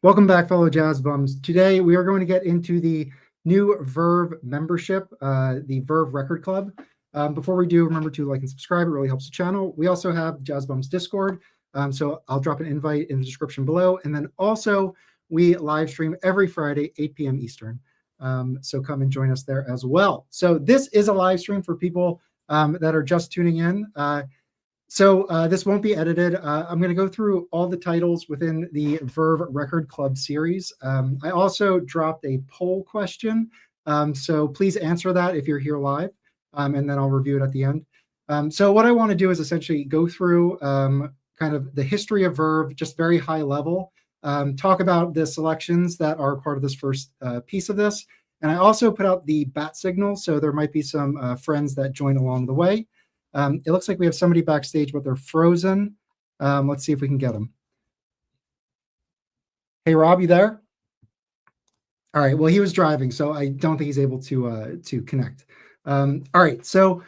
Welcome back, fellow jazz bums. Today we are going to get into the new Verve membership, the Verve Record Club. Before we do, remember to like and subscribe. It really helps the channel. We also have Jazz Bums Discord, so I'll drop an invite in the description below. And then also we live stream every Friday, 8 p.m. Eastern. So come and join us there as well. So this is a live stream for people that are just tuning in. So this won't be edited. I'm going to go through all the titles within the Verve Record Club series. I also dropped a poll question, so please answer that if you're here live, and then I'll review it at the end. So what I want to do is essentially go through kind of the history of Verve, just very high level, talk about the selections that are part of this first piece of this. And I also put out the bat signal, so there might be some friends that join along the way. It looks like we have somebody backstage, but they're frozen. Let's see if we can get them. Hey, Rob, you there? All right. Well, he was driving, so I don't think he's able to connect. All right. So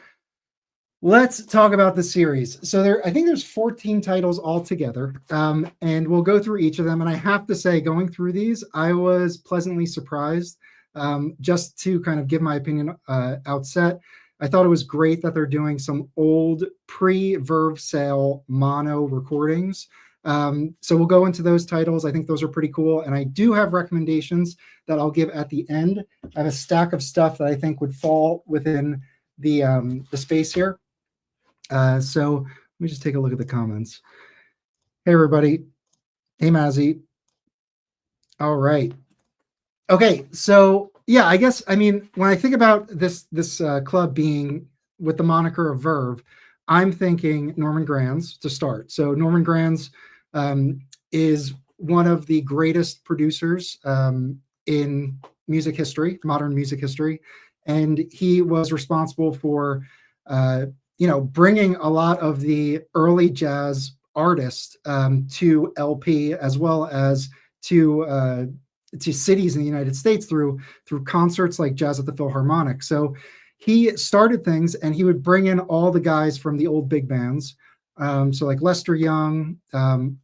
let's talk about the series. So I think there's 14 titles altogether, and we'll go through each of them. And I have to say, going through these, I was pleasantly surprised. Just to kind of give my opinion outset. I thought it was great that they're doing some old pre-Verve sale mono recordings. So we'll go into those titles. I think those are pretty cool. And I do have recommendations that I'll give at the end. I have a stack of stuff that I think would fall within the space here. So let me just take a look at the comments. Hey, everybody. Hey, Mazzy. All right. Okay, so yeah, I guess, I mean, when I think about this club being with the moniker of Verve, I'm thinking Norman Granz to start. So Norman Granz is one of the greatest producers in music history, modern music history, and he was responsible for, bringing a lot of the early jazz artists to LP as well as to cities in the United States through concerts like Jazz at the Philharmonic. So he started things, and he would bring in all the guys from the old big bands. So like Lester Young, Count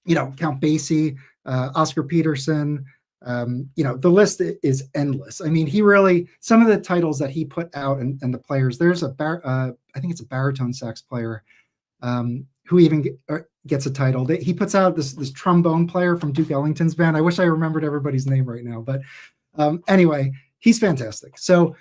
Basie, Oscar Peterson, the list is endless. I mean, he really, some of the titles that he put out and the players, there's I think it's a baritone sax player who even gets a title. He puts out this trombone player from Duke Ellington's band. I wish I remembered everybody's name right now, but anyway, he's fantastic. So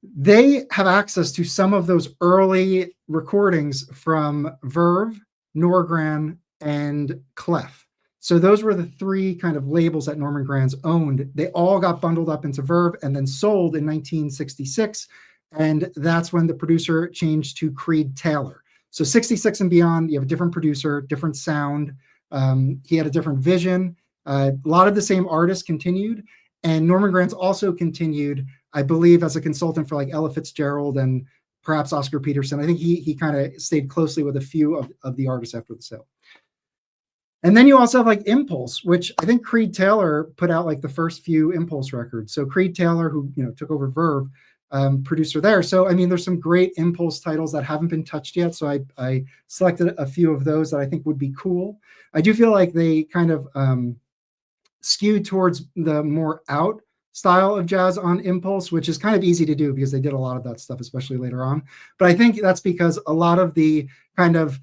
they have access to some of those early recordings from Verve, Norgran, and Clef. So those were the three kind of labels that Norman Granz owned. They all got bundled up into Verve and then sold in 1966. And that's when the producer changed to Creed Taylor. So 66 and beyond, you have a different producer, different sound. He had a different vision. A lot of the same artists continued. And Norman Granz also continued, I believe, as a consultant for like Ella Fitzgerald and perhaps Oscar Peterson. I think he kind of stayed closely with a few of the artists after the sale. And then you also have like Impulse, which I think Creed Taylor put out like the first few Impulse records. So Creed Taylor, who took over Verve, producer there. So, I mean, there's some great Impulse titles that haven't been touched yet. So I selected a few of those that I think would be cool. I do feel like they kind of skewed towards the more out style of jazz on Impulse, which is kind of easy to do because they did a lot of that stuff, especially later on. But I think that's because a lot of the kind of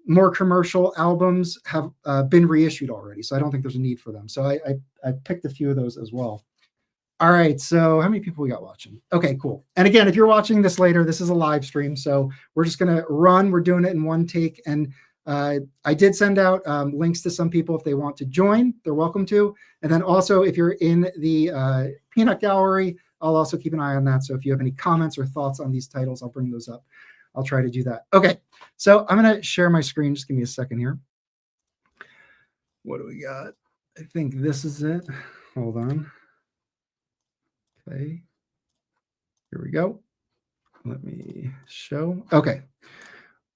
more commercial albums have been reissued already. So I don't think there's a need for them. So I picked a few of those as well. All right, so how many people we got watching? Okay, cool. And again, if you're watching this later, this is a live stream, so we're just going to run. We're doing it in one take, and I did send out links to some people if they want to join. They're welcome to. And then also, if you're in the peanut gallery, I'll also keep an eye on that. So if you have any comments or thoughts on these titles, I'll bring those up. I'll try to do that. Okay, so I'm going to share my screen. Just give me a second here. What do we got? I think this is it. Hold on. Okay, here we go. Let me show. Okay.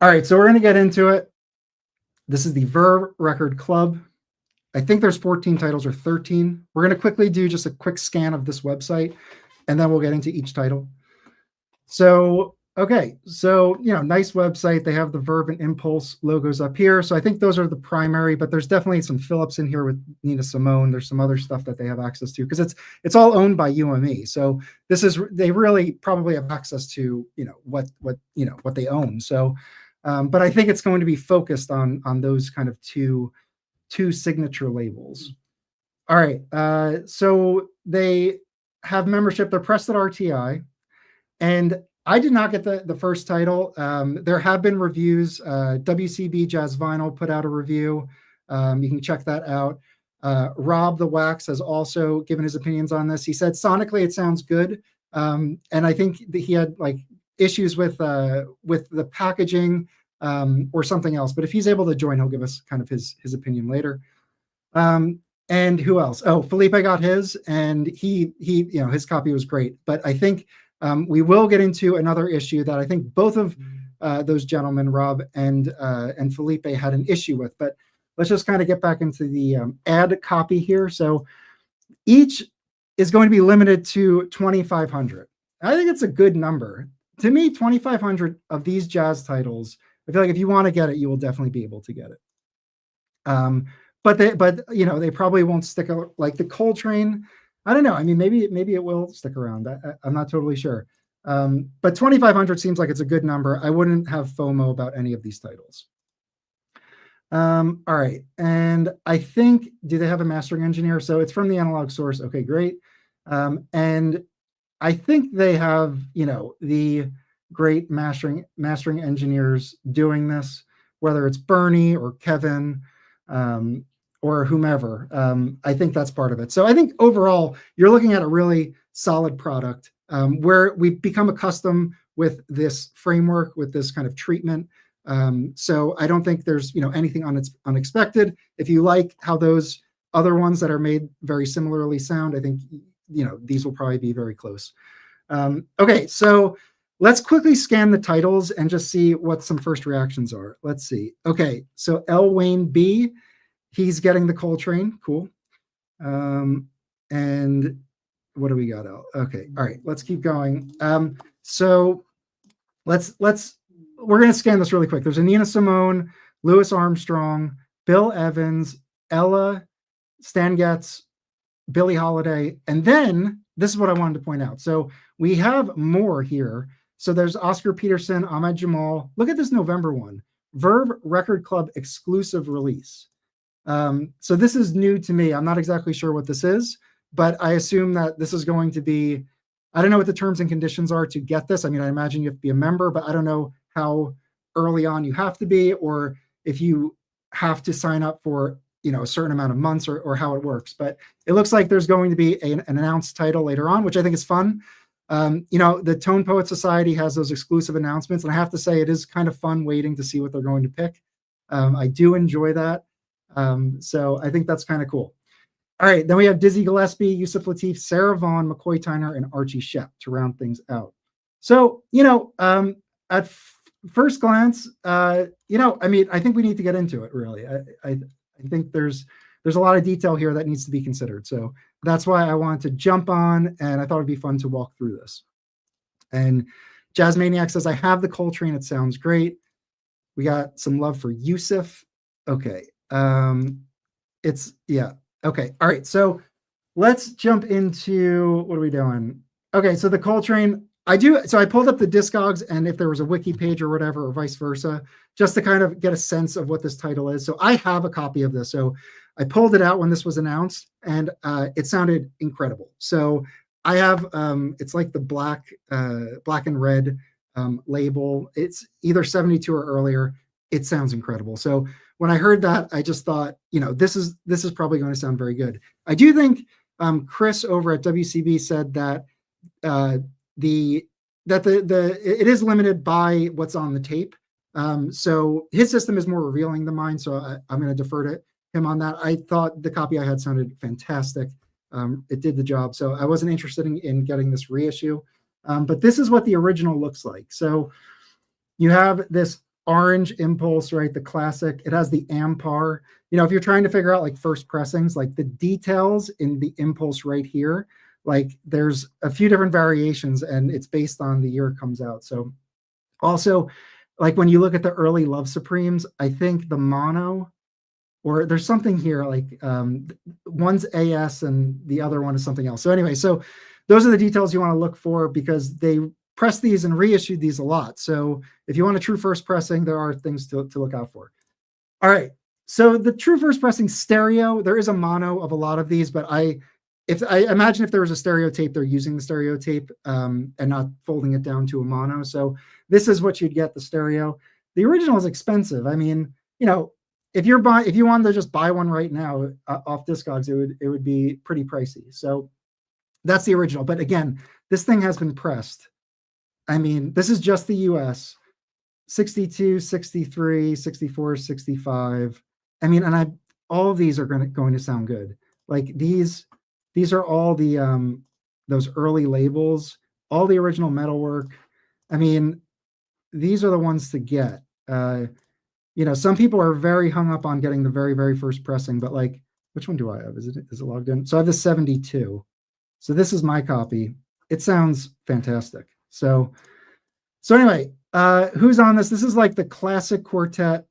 All right, so we're going to get into it. This is the Verve Record Club. I think there's 14 titles or 13. We're going to quickly do just a quick scan of this website, and then we'll get into each title. So Okay, so nice website. They have the Verve and Impulse logos up here. So I think those are the primary, but there's definitely some Phillips in here with Nina Simone. There's some other stuff that they have access to because it's all owned by UME. So they really probably have access to what they own. So, but I think it's going to be focused on those kind of two signature labels. All right, so they have membership. They're pressed at RTI. And I did not get the first title. There have been reviews. WCB Jazz Vinyl put out a review. You can check that out. Rob the Wax has also given his opinions on this. He said sonically it sounds good, and I think that he had like issues with the packaging or something else. But if he's able to join, he'll give us kind of his opinion later. And who else? Oh, Felipe got his, and he his copy was great. But I think we will get into another issue that I think both of those gentlemen, Rob and Felipe, had an issue with. But let's just kind of get back into the ad copy here. So each is going to be limited to 2,500. I think it's a good number. To me, 2,500 of these jazz titles, I feel like if you want to get it, you will definitely be able to get it. But they probably won't stick out like the Coltrane. I don't know. I mean, maybe it will stick around. I'm not totally sure. But 2,500 seems like it's a good number. I wouldn't have FOMO about any of these titles. All right. And I think, do they have a mastering engineer? So it's from the Analog Source. Okay, great. And I think they have, the great mastering engineers doing this, whether it's Bernie or Kevin, or whomever. I think that's part of it. So I think overall, you're looking at a really solid product where we've become accustomed with this framework, with this kind of treatment. So I don't think there's anything unexpected. If you like how those other ones that are made very similarly sound, I think these will probably be very close. Okay, so let's quickly scan the titles and just see what some first reactions are. Let's see. Okay, so L. Wayne B. He's getting the Coltrane. Cool. And what do we got out? Okay. All right. Let's keep going. So we're going to scan this really quick. There's a Nina Simone, Louis Armstrong, Bill Evans, Ella, Stan Getz, Billie Holiday. And then this is what I wanted to point out. So we have more here. So there's Oscar Peterson, Ahmad Jamal. Look at this November one. Verve Record Club exclusive release. So this is new to me. I'm not exactly sure what this is, but I assume that this is going to be, I don't know what the terms and conditions are to get this. I mean, I imagine you have to be a member, but I don't know how early on you have to be, or if you have to sign up for, a certain amount of months or how it works. But it looks like there's going to be an announced title later on, which I think is fun. The Tone Poet Society has those exclusive announcements, and I have to say it is kind of fun waiting to see what they're going to pick. I do enjoy that. So I think that's kind of cool. All right, then we have Dizzy Gillespie, Yusef Lateef, Sarah Vaughan, McCoy Tyner, and Archie Shepp to round things out. So, at first glance, I mean, I think we need to get into it, really. I think there's a lot of detail here that needs to be considered. So that's why I wanted to jump on, and I thought it'd be fun to walk through this. And Jazz Maniac says, I have the Coltrane. It sounds great. We got some love for Yusef. Okay. Okay. All right. So let's jump into, what are we doing? Okay. So the Coltrane, I pulled up the Discogs, and if there was a wiki page or whatever, or vice versa, just to kind of get a sense of what this title is. So I have a copy of this. So I pulled it out when this was announced, and it sounded incredible. So I have, it's like the black and red label. It's either 72 or earlier. It sounds incredible. So when I heard that, I just thought, this is probably going to sound very good. I do think Chris over at WCB said that it is limited by what's on the tape. So his system is more revealing than mine. So I'm going to defer to him on that. I thought the copy I had sounded fantastic. It did the job. So I wasn't interested in getting this reissue. But this is what the original looks like. So you have this orange Impulse, right? The classic. It has the Ampar. If you're trying to figure out like first pressings, like the details in the Impulse right here, like there's a few different variations, and it's based on the year it comes out. So Also, like when you look at the early Love Supremes, I think the mono, or there's something here like one's AS and the other one is something else. So anyway, so those are the details you want to look for because they pressed these and reissued these a lot. So if you want a true first pressing, there are things to look out for. All right. So the true first pressing stereo, there is a mono of a lot of these, but I imagine if there was a stereo tape, they're using the stereo tape and not folding it down to a mono. So this is what you'd get, the stereo. The original is expensive. I mean, you know, if you wanted to just buy one right now off Discogs, it would be pretty pricey. So that's the original. But again, this thing has been pressed. I mean, this is just the US. 62, 63, 64, 65. I mean, and all of these are going to sound good. Like these are all the those early labels, all the original metalwork. I mean, these are the ones to get. You know, some people are very hung up on getting the very, very first pressing, but like, which one do I have? Is it logged in? So I have the 72. So this is my copy. It sounds fantastic. So anyway, who's on this? This is like the classic quartet.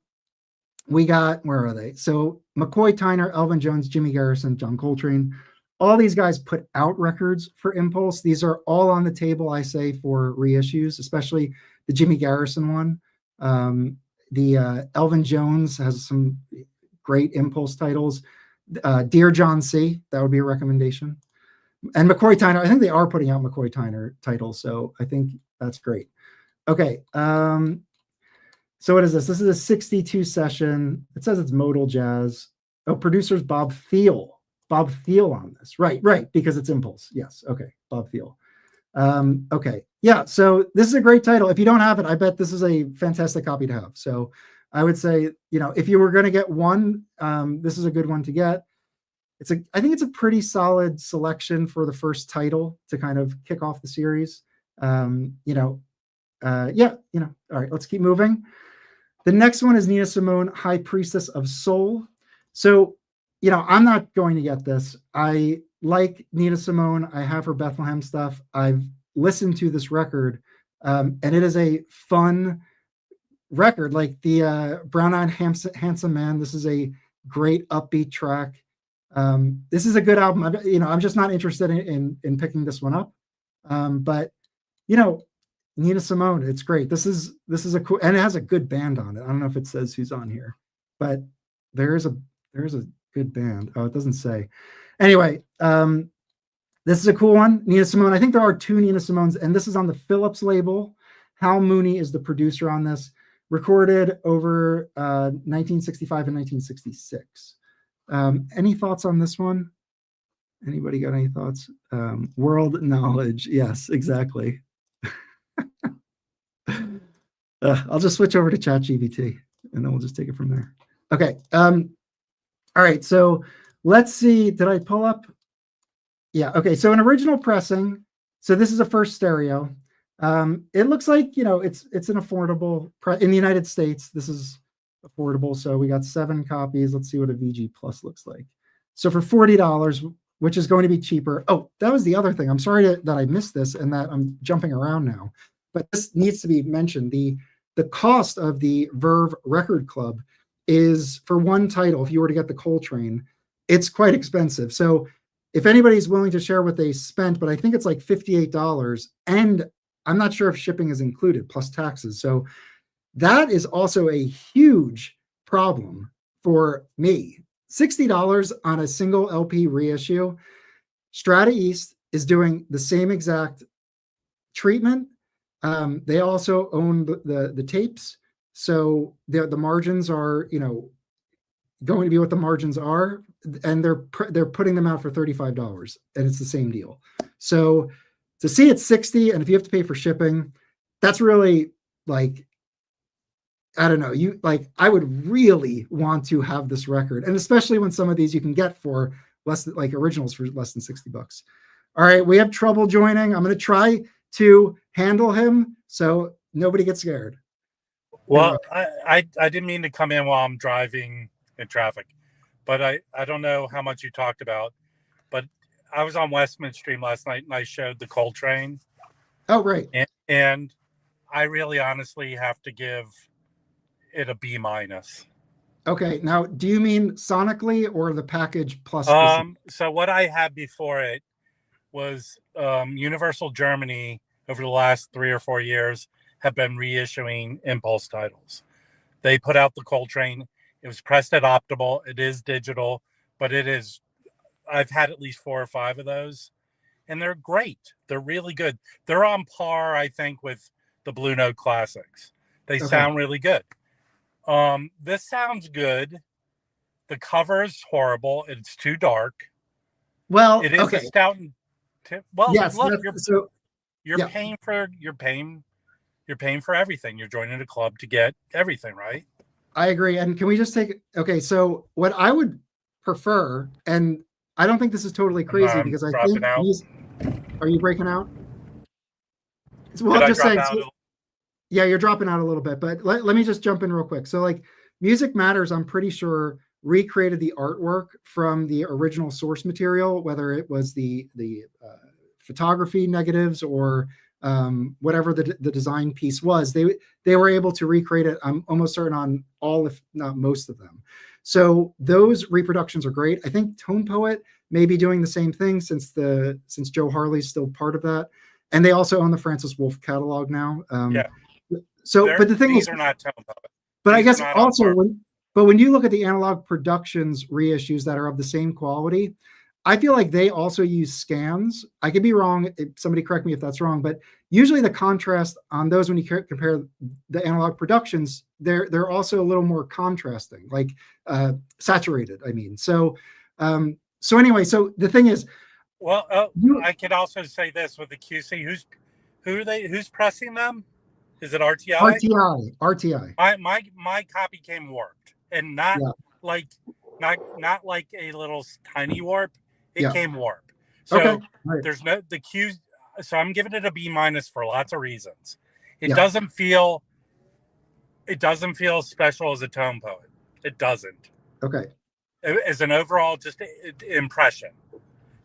We got, where are they? So McCoy, Tyner, Elvin Jones, Jimmy Garrison, John Coltrane. All these guys put out records for Impulse. These are all on the table, I say, for reissues, especially the Jimmy Garrison one. The Elvin Jones has some great Impulse titles. Dear John C., that would be a recommendation. And McCoy Tyner, I think they are putting out McCoy Tyner titles, so I think that's great. Okay, so what is this? This is a 62 session. It says it's modal jazz. Oh, producer's Bob Thiel. Bob Thiel on this. Right, because it's Impulse. Yes, okay, Bob Thiel. Okay, yeah, so this is a great title. If you don't have it, I bet this is a fantastic copy to have. So I would say, you know, if you were going to get one, this is a good one to get. I think it's a pretty solid selection for the first title to kind of kick off the series. You know, yeah, you know, all right, let's keep moving. The next one is Nina Simone, High Priestess of Soul. So, you know, I'm not going to get this. I like Nina Simone. I have her Bethlehem stuff. I've listened to this record, and it is a fun record. Like the Brown-Eyed Handsome Man. This is a great upbeat track. This is a good album. I'm just not interested in picking this one up. But, you know, Nina Simone, it's great. This is a cool, and it has a good band on it. I don't know if it says who's on here, but there's a good band. Oh, it doesn't say. Anyway, this is a cool one. Nina Simone. I think there are two Nina Simones, and this is on the Phillips label. Hal Mooney is the producer on this. Recorded over 1965 and 1966. Any thoughts on this one? Anybody got any thoughts? World knowledge. Yes, exactly. I'll just switch over to ChatGPT and then we'll just take it from there. Okay. All right. So let's see. Did I pull up? Yeah. Okay. So an original pressing. So this is a first stereo. It looks like, you know, it's an affordable in the United States. This is affordable. So we got 7 copies. Let's see what a VG Plus looks like. So for $40, which is going to be cheaper. Oh, that was the other thing. I'm sorry that I missed this and that I'm jumping around now, but this needs to be mentioned. The cost of the Verve Record Club is, for one title, if you were to get the Coltrane, it's quite expensive. So if anybody's willing to share what they spent, but I think it's like $58, and I'm not sure if shipping is included, plus taxes. So that is also a huge problem for me. $60 on a single LP reissue. Strata East is doing the same exact treatment. They also own the tapes, so the margins are, you know, going to be what the margins are, and they're putting them out for $35, and it's the same deal. So to see it's 60, and if you have to pay for shipping, that's really, like, I don't know, I would really want to have this record, and especially when some of these you can get for less than, like, originals for less than $60. All right, we have trouble joining. I'm going to try to handle him so nobody gets scared. Well, I didn't mean to come in while I'm driving in traffic, but I don't know how much you talked about, but I was on Westman Stream last night and I showed the Coltrane. Oh, right. And I really honestly have to give it a B-. Okay, now do you mean sonically or the package plus the? So what I had before it was Universal Germany over the last 3 or 4 years have been reissuing Impulse titles. They put out the Coltrane. It was pressed at optimal. It is digital, but it is. I've had at least 4 or 5 of those, and they're great. They're really good. They're on par, I think, with the Blue Note Classics. They sound really good. This sounds good. The cover is horrible. It's too dark. Well, it is a stout. Well, yes, look, you're paying for everything. You're joining a club to get everything, right? I agree. And can we just so what I would prefer, and I don't think this is totally crazy because I think are you breaking out? Well, I'm just saying. Yeah, you're dropping out a little bit, but let me just jump in real quick. So like Music Matters, I'm pretty sure recreated the artwork from the original source material, whether it was the photography negatives or whatever the design piece was. They were able to recreate it. I'm almost certain on all, if not most of them. So those reproductions are great. I think Tone Poet may be doing the same thing since Joe Harley's still part of that, and they also own the Francis Wolff catalog now. So, but the thing is, are not Tone Poet. But I guess also when you look at the Analog Productions reissues that are of the same quality, I feel like they also use scans. I could be wrong. Somebody correct me if that's wrong, but usually the contrast on those, when you compare the Analog Productions, they're also a little more contrasting, like saturated. I mean, so anyway, so the thing is, well, I could also say this with the QC. Who's pressing them? Is it RTI? RTI. My copy came warped, and not like a little tiny warp. It came warped. So there's the Q. So I'm giving it a B- for lots of reasons. It doesn't feel special as a Tone Poet. It doesn't. Okay. As an overall just impression.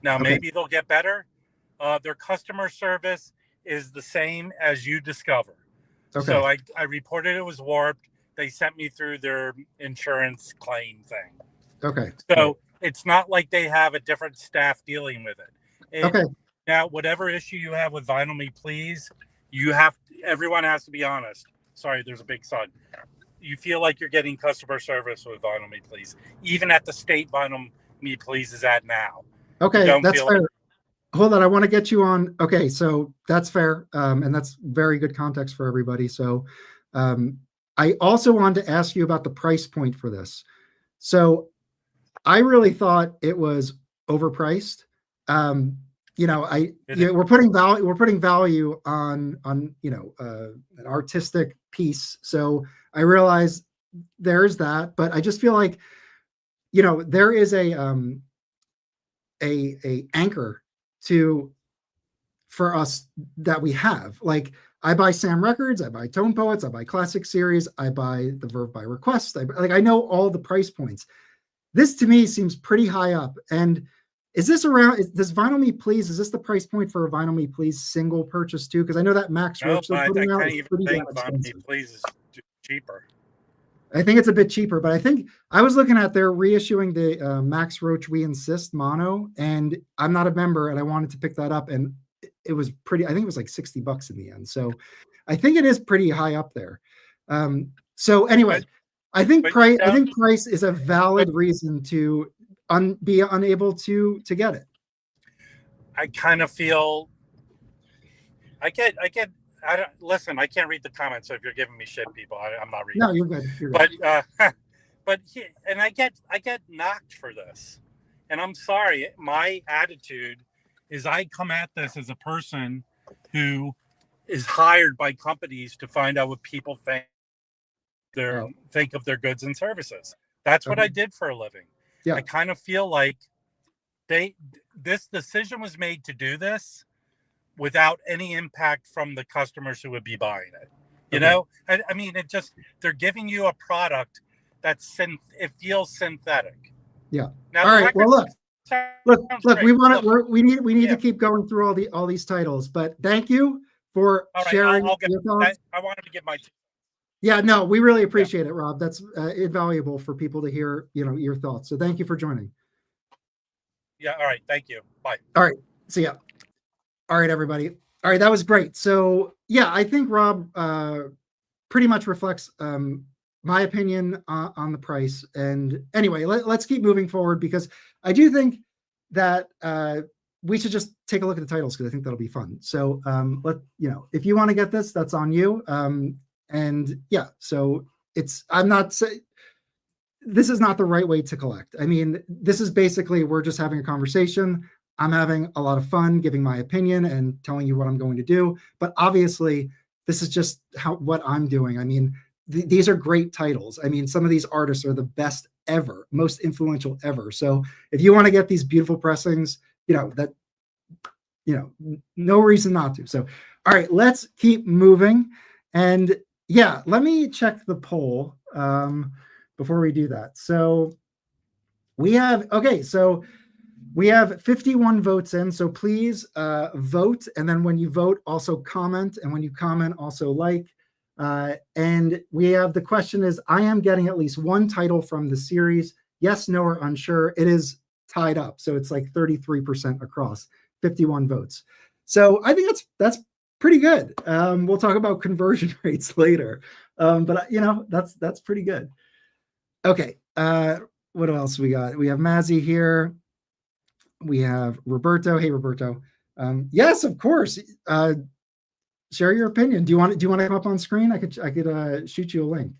Now maybe they'll get better. Their customer service is the same as you discover. Okay. So I reported it was warped. They sent me through their insurance claim thing. Okay. So it's not like they have a different staff dealing with it. Now, whatever issue you have with Vinyl Me Please, everyone has to be honest. Sorry, there's a big sun. You feel like you're getting customer service with Vinyl Me Please, even at the state Vinyl Me Please is at now. Okay, that's fair. Hold on, I want to get you on. Okay, so that's fair, and that's very good context for everybody. So I also wanted to ask you about the price point for this. So I really thought it was overpriced. We're putting value on an artistic piece. So I realize there's that, but I just feel like there is a anchor for us that we have. Like I buy Sam Records, I buy Tone Poets, I buy Classic Series, I buy the Verve by Request. I know all the price points. This to me seems pretty high up. And is this does Vinyl Me Please, is this the price point for a Vinyl Me Please single purchase too? Because I know that Max Roach they're putting out is pretty damn expensive. Vinyl Me Please is cheaper. I think it's a bit cheaper, but I think I was looking at they're reissuing the Max Roach We Insist mono, and I'm not a member, and I wanted to pick that up, and it was pretty. I think it was like $60 in the end. So I think it is pretty high up there. So anyway, I think price is a valid reason to be unable to get it. I kind of feel. I get. Listen, I can't read the comments, so if you're giving me shit, people, I'm not reading. No, you're good. You're good. I get knocked for this, and I'm sorry. My attitude is I come at this as a person who is hired by companies to find out what people think of their goods and services. That's what I did for a living. Yeah. I kind of feel like this decision was made to do this without any impact from the customers who would be buying it. You know, I mean, they're giving you a product it feels synthetic. Yeah. Now, all right. Well, look. We need to keep going through all these titles. But thank you for All right, sharing I'll get your thoughts. I wanted to give my. Yeah, no, we really appreciate it, Rob. That's invaluable for people to hear, your thoughts. So thank you for joining. Yeah. All right. Thank you. Bye. All right. See ya. All right, everybody. All right, that was great. So yeah, I think Rob pretty much reflects my opinion on the price. And anyway, let's keep moving forward, because I do think that we should just take a look at the titles, because I think that'll be fun. So if you want to get this, that's on you. And yeah, so I'm not saying this is not the right way to collect. I mean, this is basically, we're just having a conversation. I'm having a lot of fun giving my opinion and telling you what I'm going to do. But obviously, this is just what I'm doing. I mean, these are great titles. I mean, some of these artists are the best ever, most influential ever. So if you want to get these beautiful pressings, no reason not to. So, all right, let's keep moving. And yeah, let me check the poll before we do that. So we have 51 votes in. So please vote. And then when you vote, also comment. And when you comment, also like. And we have, the question is, I am getting at least one title from the series. Yes, no, or unsure. It is tied up. So it's like 33% across, 51 votes. So I think that's pretty good. We'll talk about conversion rates later. But that's pretty good. Okay. What else we got? We have Mazzy here. We have Roberto. Hey, Roberto. Yes, of course. Share your opinion. Do you want to come up on screen? I could shoot you a link.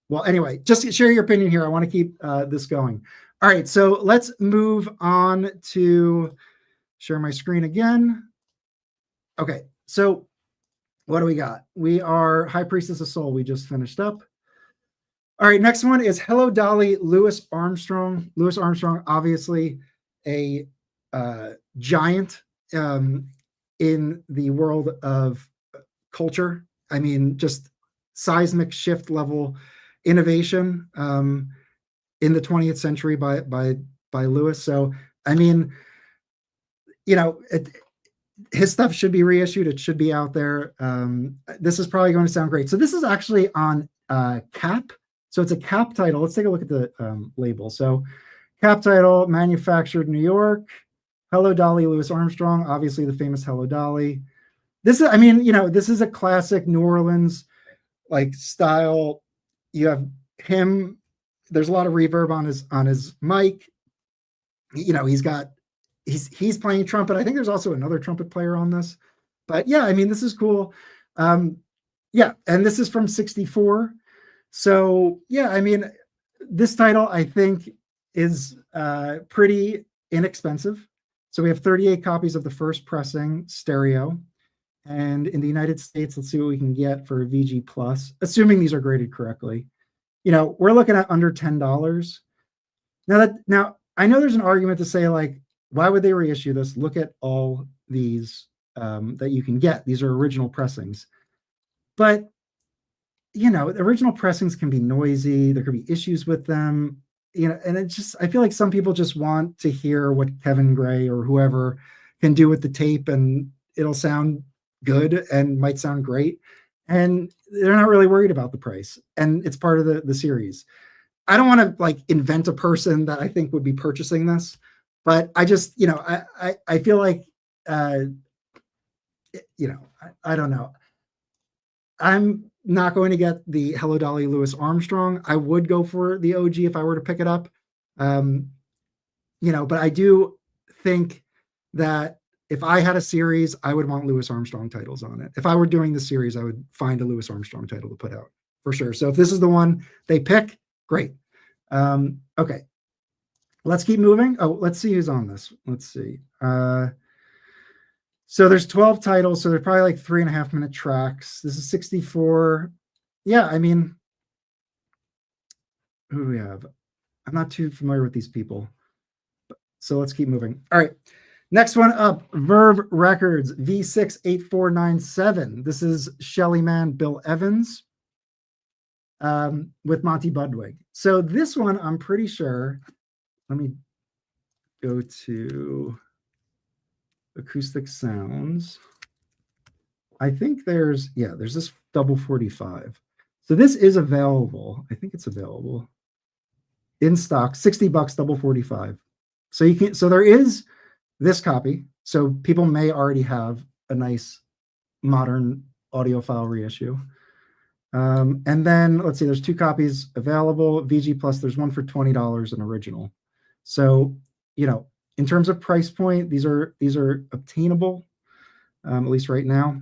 Well, anyway, just share your opinion here. I want to keep this going. All right, so let's move on to share my screen again. Okay, so what do we got? We are High Priestess of Soul. We just finished up. All right, next one is Hello Dolly, Louis Armstrong. Louis Armstrong, obviously a giant in the world of culture. I mean, just seismic shift level innovation in the 20th century by Louis. So, I mean, his stuff should be reissued. It should be out there. This is probably going to sound great. So this is actually on Cap. So it's a Cap title. Let's take a look at the label. So Cap title, manufactured New York. Hello Dolly, Louis Armstrong, obviously the famous Hello Dolly. This is, this is a classic New Orleans like style. You have him. There's a lot of reverb on his mic. He's playing trumpet. I think there's also another trumpet player on this. But yeah, this is cool. Yeah, and this is from '64. So yeah, this title I think is pretty inexpensive. So we have 38 copies of the first pressing stereo. And in the United States, let's see what we can get for a VG Plus, assuming these are graded correctly. We're looking at under $10. Now I know there's an argument to say, like, why would they reissue this? Look at all these that you can get. These are original pressings. But, the original pressings can be noisy. There could be issues with them. And I feel like some people just want to hear what Kevin Gray or whoever can do with the tape, and it'll sound good and might sound great. And they're not really worried about the price. And it's part of the series. I don't want to like invent a person that I think would be purchasing this, but I just, I feel like, I don't know. I'm not going to get the Hello Dolly Louis Armstrong. I would go for the OG if I were to pick it up. But I do think that if I had a series, I would want Louis Armstrong titles on it. If I were doing the series, I would find a Louis Armstrong title to put out for sure. So if this is the one they pick, great. Okay. Let's keep moving. Oh, let's see who's on this. Let's see. So there's 12 titles, so they're probably like 3.5-minute tracks. This is 64. Yeah, who do we have? I'm not too familiar with these people. So let's keep moving. All right. Next one up, Verve Records, V68497. This is Shelly Man, Bill Evans with Monty Budwig. So this one, I'm pretty sure, let me go to Acoustic Sounds. I think there's this double 45. So this is available. I think it's available in stock, $60, double 45. So you can, so there is this copy. So people may already have a nice modern audiophile reissue. And then let's see, there's 2 copies available. VG Plus, there's one for $20, an original. So, in terms of price point, these are obtainable, at least right now.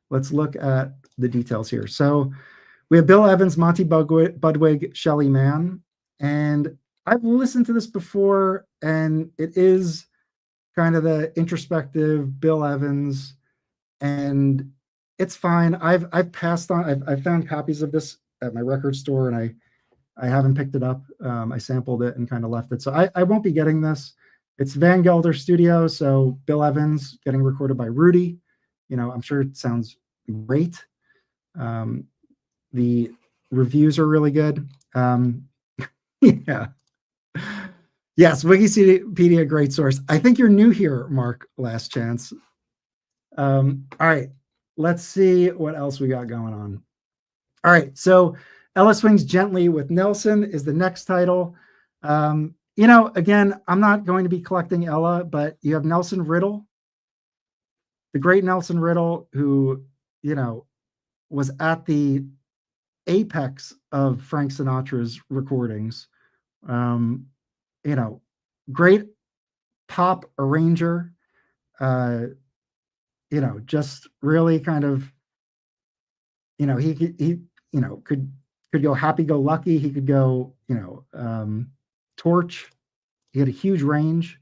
Let's look at the details here. So we have Bill Evans, Monty Budwig, Shelly, Manne, and I've listened to this before, and it is kind of the introspective Bill Evans, and it's fine. I've passed on. I've found copies of this at my record store, and I haven't picked it up. I sampled it and kind of left it. So I won't be getting this. It's Van Gelder Studio, so Bill Evans getting recorded by Rudy. I'm sure it sounds great. The reviews are really good. Yeah. Yes, Wikipedia, great source. I think you're new here, Mark. Last chance. All right, let's see what else we got going on. All right, so Ella Swings Gently with Nelson is the next title. Again, I'm not going to be collecting Ella, but you have Nelson Riddle, the great Nelson Riddle, who, was at the apex of Frank Sinatra's recordings. Great pop arranger, just really kind of, he could go happy go lucky. He could go, torch. He had a huge range,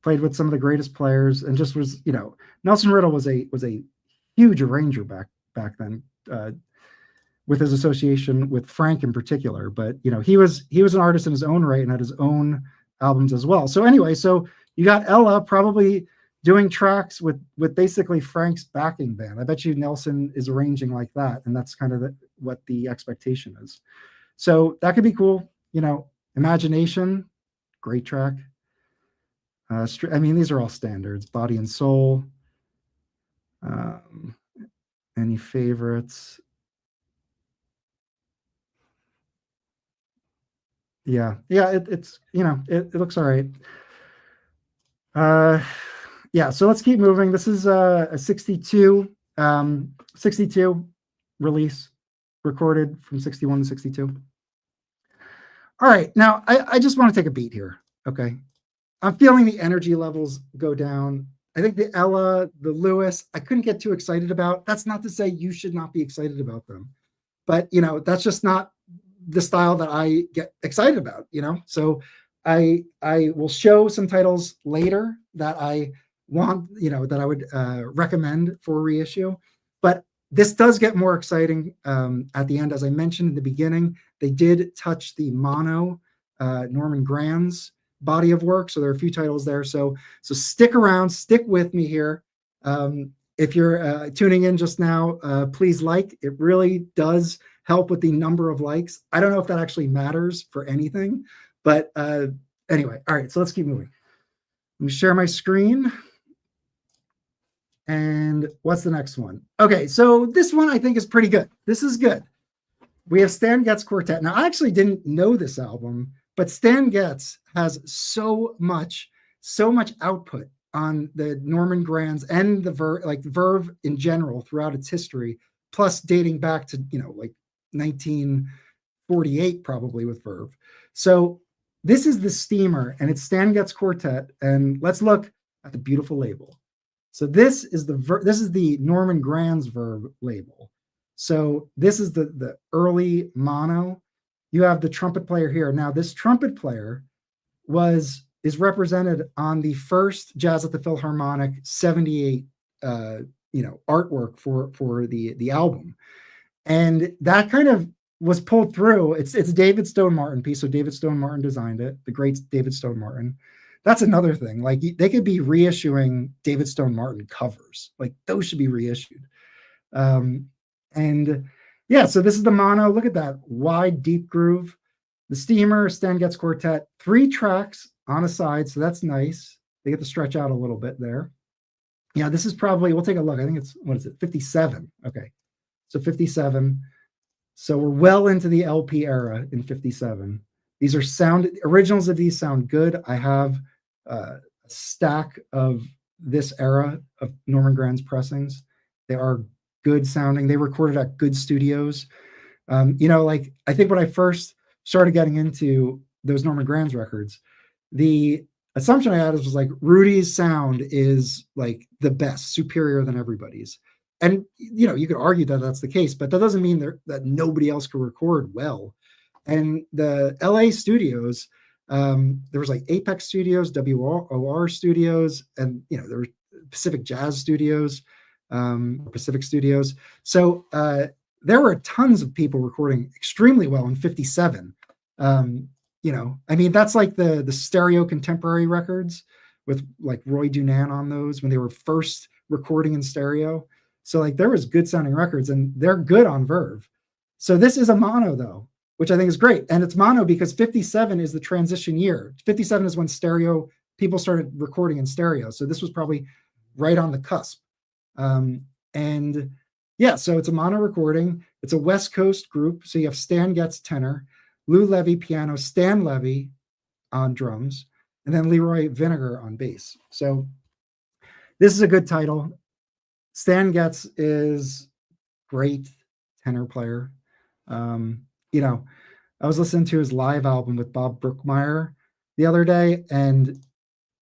played with some of the greatest players, and just was, Nelson Riddle was a huge arranger back then, with his association with Frank in particular. But he was an artist in his own right and had his own albums as well. So anyway, so you got Ella probably doing tracks with basically Frank's backing band. I bet you Nelson is arranging like that, and that's kind of what the expectation is. So that could be cool. Imagination, great track. These are all standards. Body and Soul. Any favorites? Yeah, it's it looks all right. Yeah, so let's keep moving. This is a 62 release, recorded from 61 to 62. All right, now I just want to take a beat here. Okay, I'm feeling the energy levels go down. I think the Ella, the Lewis, I couldn't get too excited about. That's not to say you should not be excited about them, but that's just not the style that I get excited about. So I will show some titles later that I want, that I would recommend for reissue. But this does get more exciting at the end. As I mentioned in the beginning, they did touch the mono Norman Granz body of work. So there are a few titles there. So stick around, stick with me here. If you're tuning in just now, please like. It really does help with the number of likes. I don't know if that actually matters for anything, but anyway, all right, so let's keep moving. Let me share my screen. And what's the next one? Okay, so this one I think is pretty good. This is good. We have Stan Getz Quartet. Now, I actually didn't know this album, but Stan Getz has so much output on the Norman Granz and the Verve in general throughout its history, plus dating back to 1948 probably with Verve. So this is the Steamer, and it's Stan Getz Quartet. And let's look at the beautiful label. So this is the Norman Granz Verve label. So this is the early mono. You have the trumpet player here. Now this trumpet player is represented on the first Jazz at the Philharmonic 78 artwork for the album. And that kind of was pulled through. It's David Stone Martin piece. So David Stone Martin designed it, the great David Stone Martin. That's another thing. Like they could be reissuing David Stone Martin covers. Like those should be reissued. And yeah, so this is the mono. Look at that wide, deep groove. The Steamer, Stan Getz Quartet, 3 tracks on a side. So that's nice. They get to stretch out a little bit there. Yeah, this is probably, we'll take a look. I think it's, what is it, 57? Okay, so 57. So we're well into the LP era in 57. These are originals of these sound good. I have a stack of this era of Norman Granz pressings. They are good sounding. They recorded at good studios. Like I think when I first started getting into those Norman Granz records, the assumption I had was like Rudy's sound is like the best, superior than everybody's. And you could argue that that's the case, but that doesn't mean that nobody else could record well. And the LA studios, there was like Apex Studios, WOR Studios, and there were Pacific Jazz Studios, Pacific Studios. So there were tons of people recording extremely well in 57. I mean, that's like the stereo contemporary records with like Roy Dunan on those when they were first recording in stereo. So like there was good sounding records, and they're good on Verve. So this is a mono though, which I think is great. And it's mono because 57 is the transition year. 57 is when people started recording in stereo. So this was probably right on the cusp. And yeah, so it's a mono recording. It's a West Coast group. So you have Stan Getz tenor, Lou Levy piano, Stan Levy on drums, and then Leroy Vinegar on bass. So this is a good title. Stan Getz is great tenor player. I was listening to his live album with Bob Brookmeyer the other day, and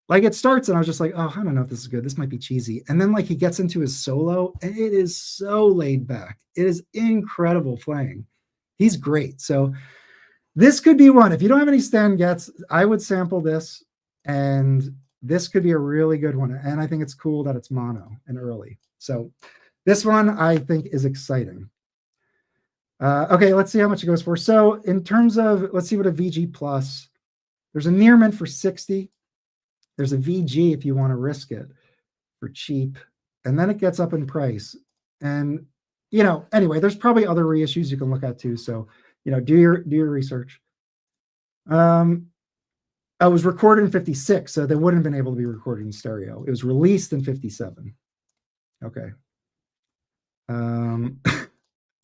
like it starts and I was just like, oh, I don't know if this is good. This might be cheesy. And then like he gets into his solo and it is so laid back. It is incredible playing. He's great. So this could be one. If you don't have any Stan Getz, I would sample this, and this could be a really good one. And I think it's cool that it's mono and early. So this one I think is exciting. Okay, let's see how much it goes for. So in terms of, let's see what a VG plus, there's a near mint for 60. There's a VG if you want to risk it for cheap. And then it gets up in price. And, anyway, there's probably other reissues you can look at too. So, do your research. I was recorded in 56, so they wouldn't have been able to be recorded in stereo. It was released in 57. Okay.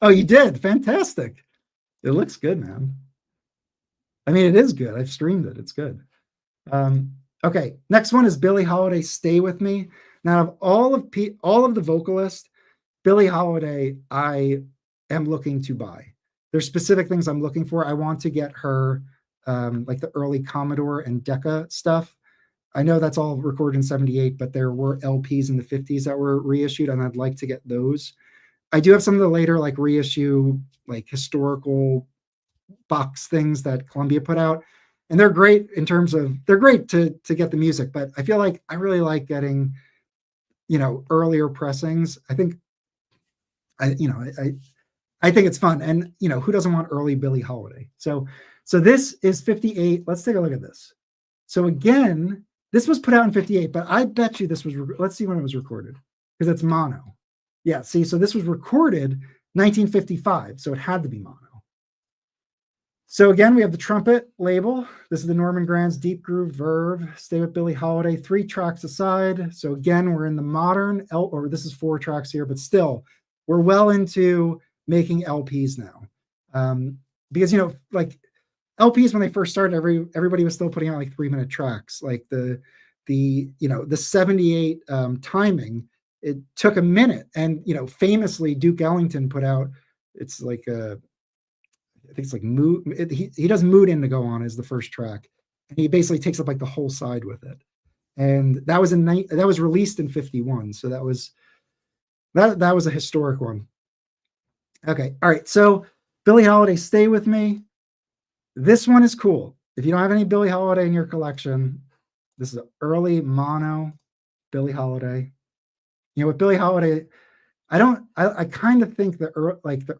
Oh, you did? Fantastic. It looks good, man. I mean, it is good. I've streamed it. It's good. Okay, next one is Billie Holiday, Stay With Me. Now, of all of the vocalists, Billie Holiday, I am looking to buy. There's specific things I'm looking for. I want to get her like the early Commodore and Decca stuff. I know that's all recorded in 78, but there were LPs in the 50s that were reissued, and I'd like to get those. I do have some of the later like reissue, like historical box things that Columbia put out. And they're great in terms of, they're great to get the music, but I feel like I really like getting, earlier pressings. I think it's fun. And, who doesn't want early Billie Holiday? So this is 58. Let's take a look at this. So again, this was put out in 58, but I bet you this was, let's see when it was recorded, because it's mono. Yeah, see, so this was recorded 1955, so it had to be mono. So again, we have the trumpet label. This is the Norman Granz Deep Groove Verve, Stay With Billie Holiday, 3 tracks aside. So again, we're in the modern, or this is 4 tracks here, but still, we're well into making LPs now. Because, like LPs, when they first started, everybody was still putting out like 3-minute tracks. Like the 78 timing, it took a minute. And, famously Duke Ellington put out, it's like I think it's like Mood. He does Mood Indigo on as the first track, and he basically takes up like the whole side with it. And that was released in 51, so that was a historic one. Okay, all right. So Billie Holiday, Stay With Me. This one is cool. If you don't have any Billie Holiday in your collection, this is an early mono Billie Holiday. With Billie Holiday, I kind of think the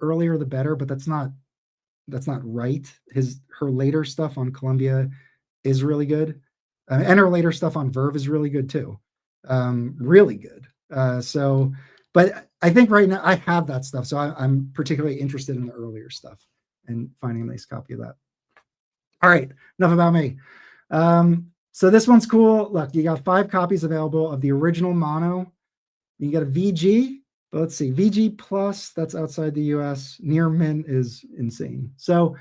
earlier the better, but that's not right. Her later stuff on Columbia is really good, and her later stuff on Verve is really good too, really good. But I think right now I have that stuff, so I'm particularly interested in the earlier stuff and finding a nice copy of that. All right, enough about me. So this one's cool. Look, you got 5 copies available of the original mono. You get a VG, but let's see, VG plus, that's outside the US. Near mint is insane. So,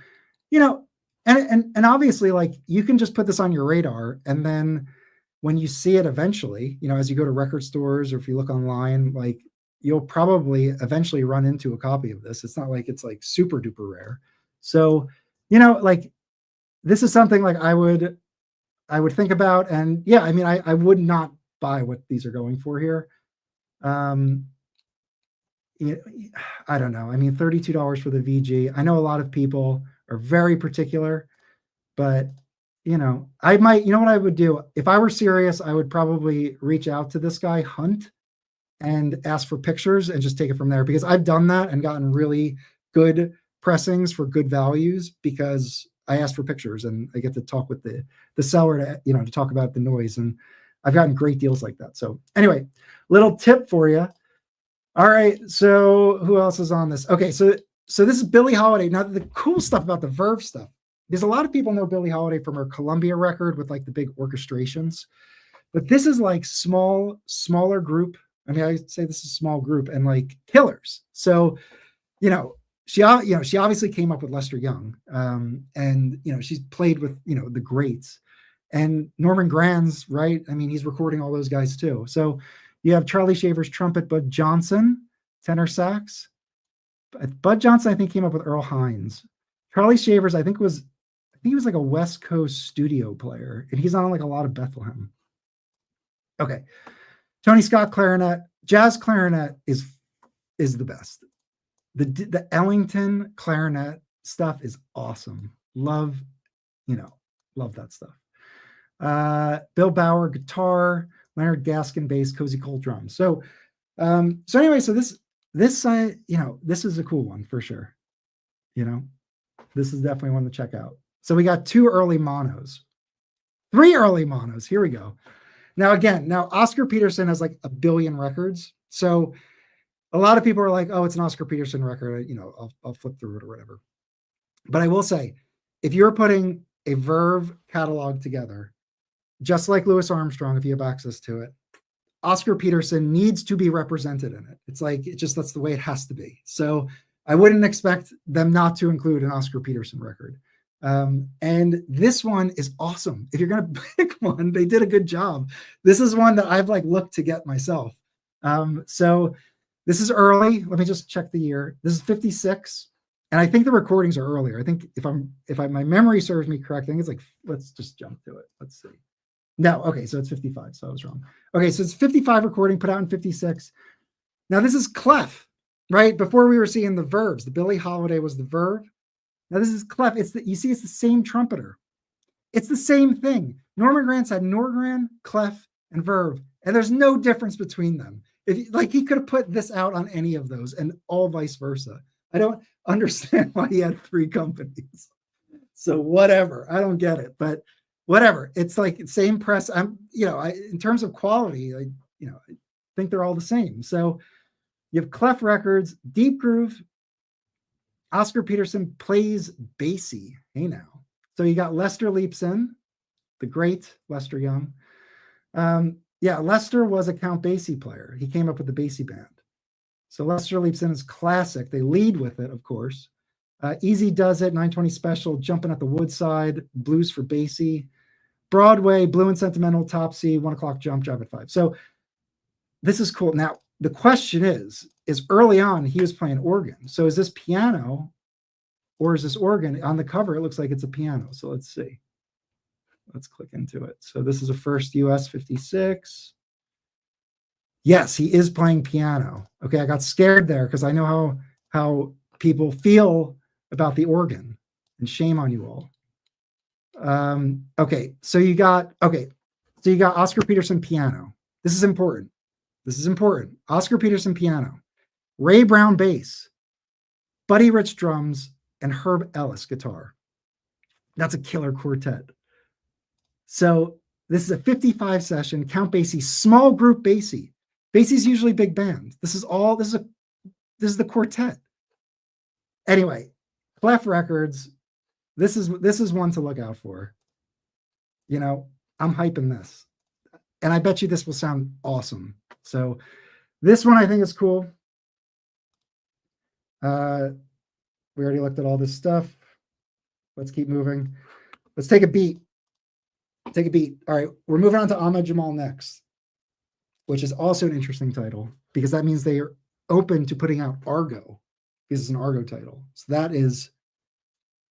and obviously, like, you can just put this on your radar, and then when you see it eventually, as you go to record stores or if you look online, like, you'll probably eventually run into a copy of this. It's not like it's like super duper rare. So, like, this is something like I would think about. And yeah, I mean, I would not buy what these are going for here. I don't know. I mean, $32 for the VG. I know a lot of people are very particular, but I might, what I would do if I were serious, I would probably reach out to this guy, Hunt, and ask for pictures and just take it from there, because I've done that and gotten really good pressings for good values because I asked for pictures and I get to talk with the seller to talk about the noise, and I've gotten great deals like that. So anyway, little tip for you. All right, so who else is on this? Okay, so this is Billie Holiday. Now, the cool stuff about the Verve stuff, because a lot of people know Billie Holiday from her Columbia record with like the big orchestrations, but this is like smaller group. I mean, I say this is a small group and like killers. So, she obviously came up with Lester Young, and she's played with the greats, and Norman Granz, right? I mean, he's recording all those guys too. So you have Charlie Shaver's trumpet, Bud Johnson, tenor sax. Bud Johnson, I think, came up with Earl Hines. Charlie Shaver's, I think he was like a West Coast studio player, and he's on like a lot of Bethlehem. Okay. Tony Scott clarinet. Jazz clarinet is the best. The Ellington clarinet stuff is awesome. Love that stuff. Bill Bauer guitar, Leonard Gaskin bass, Cozy Cole drums. So anyway, so this this is a cool one for sure. This is definitely one to check out. So we got 2 early monos, 3 early monos. Here we go. Now, Oscar Peterson has like 1 billion records. So a lot of people are like, oh, it's an Oscar Peterson record. I'll flip through it or whatever. But I will say, if you're putting a Verve catalog together, just like Louis Armstrong, if you have access to it, Oscar Peterson needs to be represented in it. It's like, that's the way it has to be. So I wouldn't expect them not to include an Oscar Peterson record. And this one is awesome. If you're going to pick one, they did a good job. This is one that I've like looked to get myself. So this is early. Let me just check the year. This is 56. And I think the recordings are earlier. I think if my memory serves me correct, I think it's like, let's just jump to it. Let's see. No, okay, so it's 55, so I was wrong. Okay, so it's 55 recording, put out in 56. Now this is Clef, right? Before we were seeing the Verves, the Billie Holiday was the Verve. Now this is Clef. You see, it's the same trumpeter. It's the same thing. Norman Granz had Norgran, Clef, and Verve, and there's no difference between them. He could have put this out on any of those, and all vice versa. I don't understand why he had 3 companies. So whatever, I don't get it, but whatever. It's like same press. In terms of quality, I think they're all the same. So you have Clef Records, Deep Groove. Oscar Peterson plays bassy. Hey now. So you got Lester Leaps In, the great Lester Young. Lester was a Count Basie player. He came up with the Basie band. So Lester Leaps In is classic. They lead with it, of course. Easy Does It, 920 Special, Jumping at the Woodside, Blues for Basie. Broadway, Blue and Sentimental, Topsy, 1 O'Clock Jump, Drive at 5. So this is cool. Now, the question is early on, he was playing organ. So is this piano or is this organ? On the cover, it looks like it's a piano. So let's see. Let's click into it. So this is a first US 56. Yes, he is playing piano. Okay, I got scared there because I know how people feel about the organ, and shame on you all. So you got Oscar Peterson piano. This is important. Oscar Peterson piano, Ray Brown bass, Buddy Rich drums, and Herb Ellis guitar. That's a killer quartet. So this is a 55 session Count Basie, small group Basie. Basie's usually big band. This is the quartet. Anyway, Clef Records. This is one to look out for. I'm hyping this. And I bet you this will sound awesome. So This one I think is cool. We already looked at all this stuff. Let's keep moving. Let's take a beat. Take a beat. All right, we're moving on to Ahmad Jamal next, which is also an interesting title because that means they are open to putting out Argo because it's an Argo title. So that is,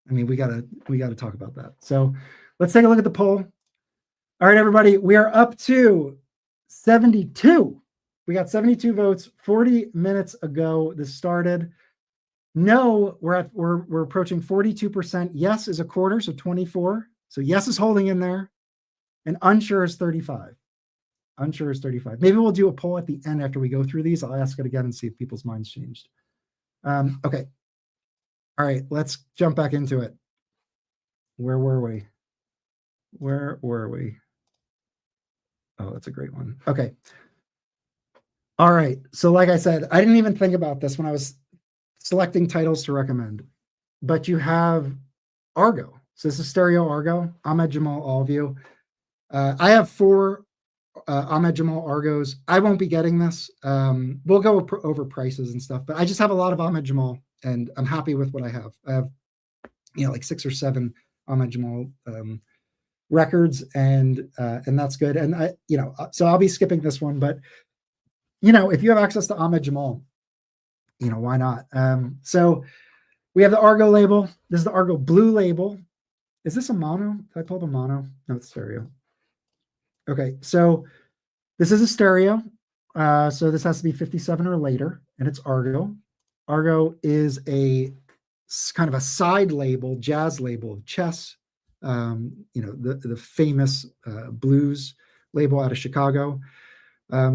I mean, we gotta talk about that. So let's take a look at the poll. All right, everybody, we are up to 72. We got 72 votes 40 minutes ago. This started. No, we're approaching 42%. Yes is a quarter, so 24. So yes is holding in there, and unsure is 35. Unsure is 35. Maybe we'll do a poll at the end after we go through these. I'll ask it again and see if people's minds changed. Okay. All right, let's jump back into it. Where were we? Where were we? Oh, that's a great one. Okay. All right. So like I said, I didn't even think about this when I was selecting titles to recommend, but you have Argo. So this is stereo Argo, Ahmad Jamal, all of you. I have 4 Ahmad Jamal Argos. I won't be getting this. We'll go over prices and stuff, but I just have a lot of Ahmad Jamal and I'm happy with what I have. I have, like 6 or 7 Ahmad Jamal records and that's good. And so I'll be skipping this one, but if you have access to Ahmad Jamal, why not? So we have the Argo label. This is the Argo Blue label. Is this a mono? Did I pull the mono? No, it's stereo. Okay, so this is a stereo. So this has to be 57 or later, and it's Argo. Argo is a kind of a side label, jazz label of Chess. The famous blues label out of Chicago.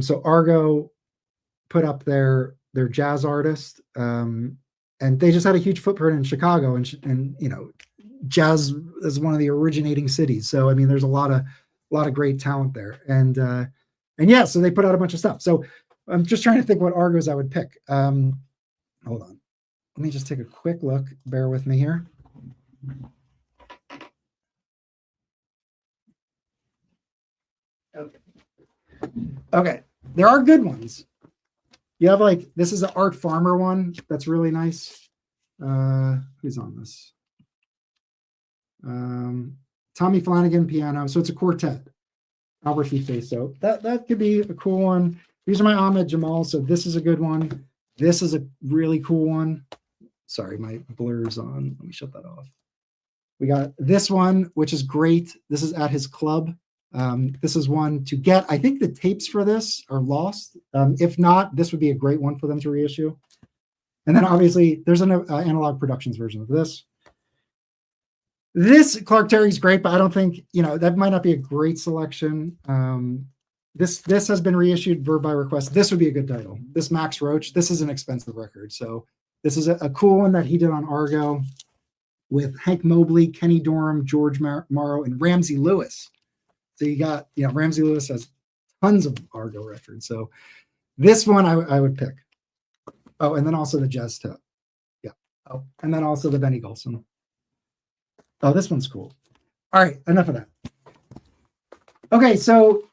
So Argo put up their jazz artist, and they just had a huge footprint in Chicago, and jazz is one of the originating cities. So I mean, there's a lot of great talent there, and yeah, so they put out a bunch of stuff. So I'm just trying to think what Argos I would pick. Hold on, let me just take a quick look. Bear with me here. Okay, there are good ones. You have this is an Art Farmer one that's really nice. Who's on this? Tommy Flanagan piano. So it's a quartet. Albert Fife. So that could be a cool one. These are my Ahmad Jamal. So this is a good one. This is a really cool one. Sorry, my blur's on. Let me shut that off. We got this one, which is great. This is at his club. This is one to get. I think the tapes for this are lost. If not, this would be a great one for them to reissue. And then obviously there's an Analog Productions version of this. This Clark Terry's great, but I don't think, that might not be a great selection. This has been reissued Verve by request. This would be a good title. This Max Roach, this is an expensive record. So this is a cool one that he did on Argo with Hank Mobley, Kenny Dorham, George Morrow, and Ramsey Lewis. So you got, Ramsey Lewis has tons of Argo records. So this one I would pick. Oh, and then also the Jazz Tip. Yeah. Oh, and then also the Benny Golson. Oh, this one's cool. All right, enough of that. Okay, so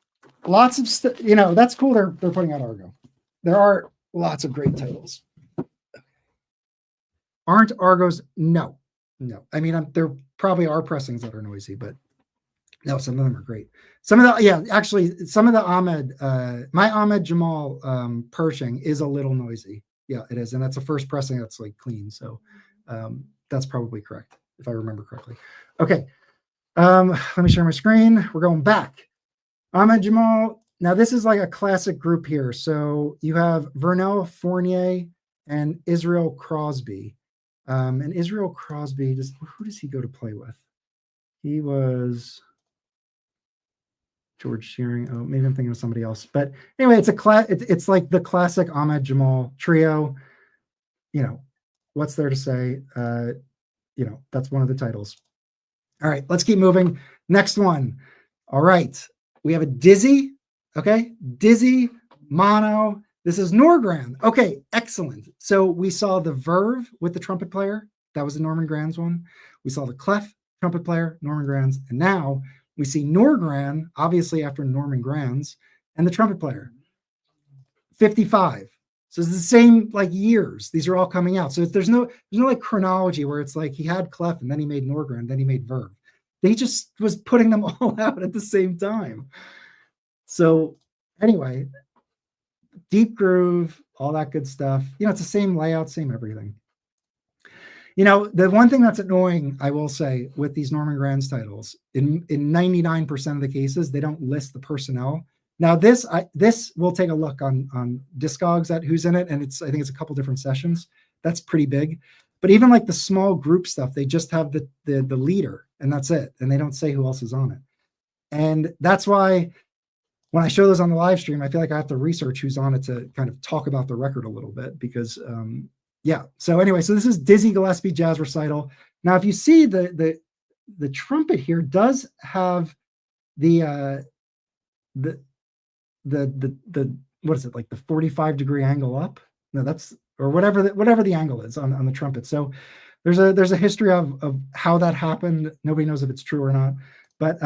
lots of stuff, that's cool. They're putting out Argo. There are lots of great titles. Aren't Argos? No. I mean, there probably are pressings that are noisy, but no, some of them are great. Some of the Ahmad, my Ahmad Jamal Pershing is a little noisy. Yeah, it is. And that's the first pressing that's clean. So that's probably correct, if I remember correctly. Okay. Let me share my screen. We're going back. Ahmad Jamal. Now this is a classic group here. So you have Vernel Fournier and Israel Crosby. And Israel Crosby, who does he go to play with? He was George Shearing. Oh, maybe I'm thinking of somebody else. But anyway, it's like the classic Ahmad Jamal trio. What's there to say? That's one of the titles. All right, let's keep moving. Next one. All right, we have a Dizzy. Okay, Dizzy mono. This is Norgran. Okay, excellent. So we saw the Verve with the trumpet player. That was the Norman Granz one. We saw the Clef trumpet player, Norman Granz, and now we see Norgran, obviously after Norman Granz, and the trumpet player. 55. So it's the same like years. These are all coming out. So there's no like chronology where it's like he had Clef and then he made Norgren, then he made Verve. They just was putting them all out at the same time. So anyway, deep groove, all that good stuff. It's the same layout, same everything. The one thing that's annoying, I will say, with these Norman Granz titles, in 99% of the cases, they don't list the personnel. Now this we'll take a look on Discogs at who's in it, and I think it's a couple different sessions. That's pretty big. But even like the small group stuff, they just have the leader, and that's it, and they don't say who else is on it. And that's why when I show those on the live stream, I feel like I have to research who's on it to kind of talk about the record a little bit because. Yeah. So anyway, so this is Dizzy Gillespie Jazz Recital. Now, if you see the trumpet here does have the what is it, like the 45-degree angle up? No, that's, or whatever the angle is on the trumpet. So there's a history of how that happened. Nobody knows if it's true or not. But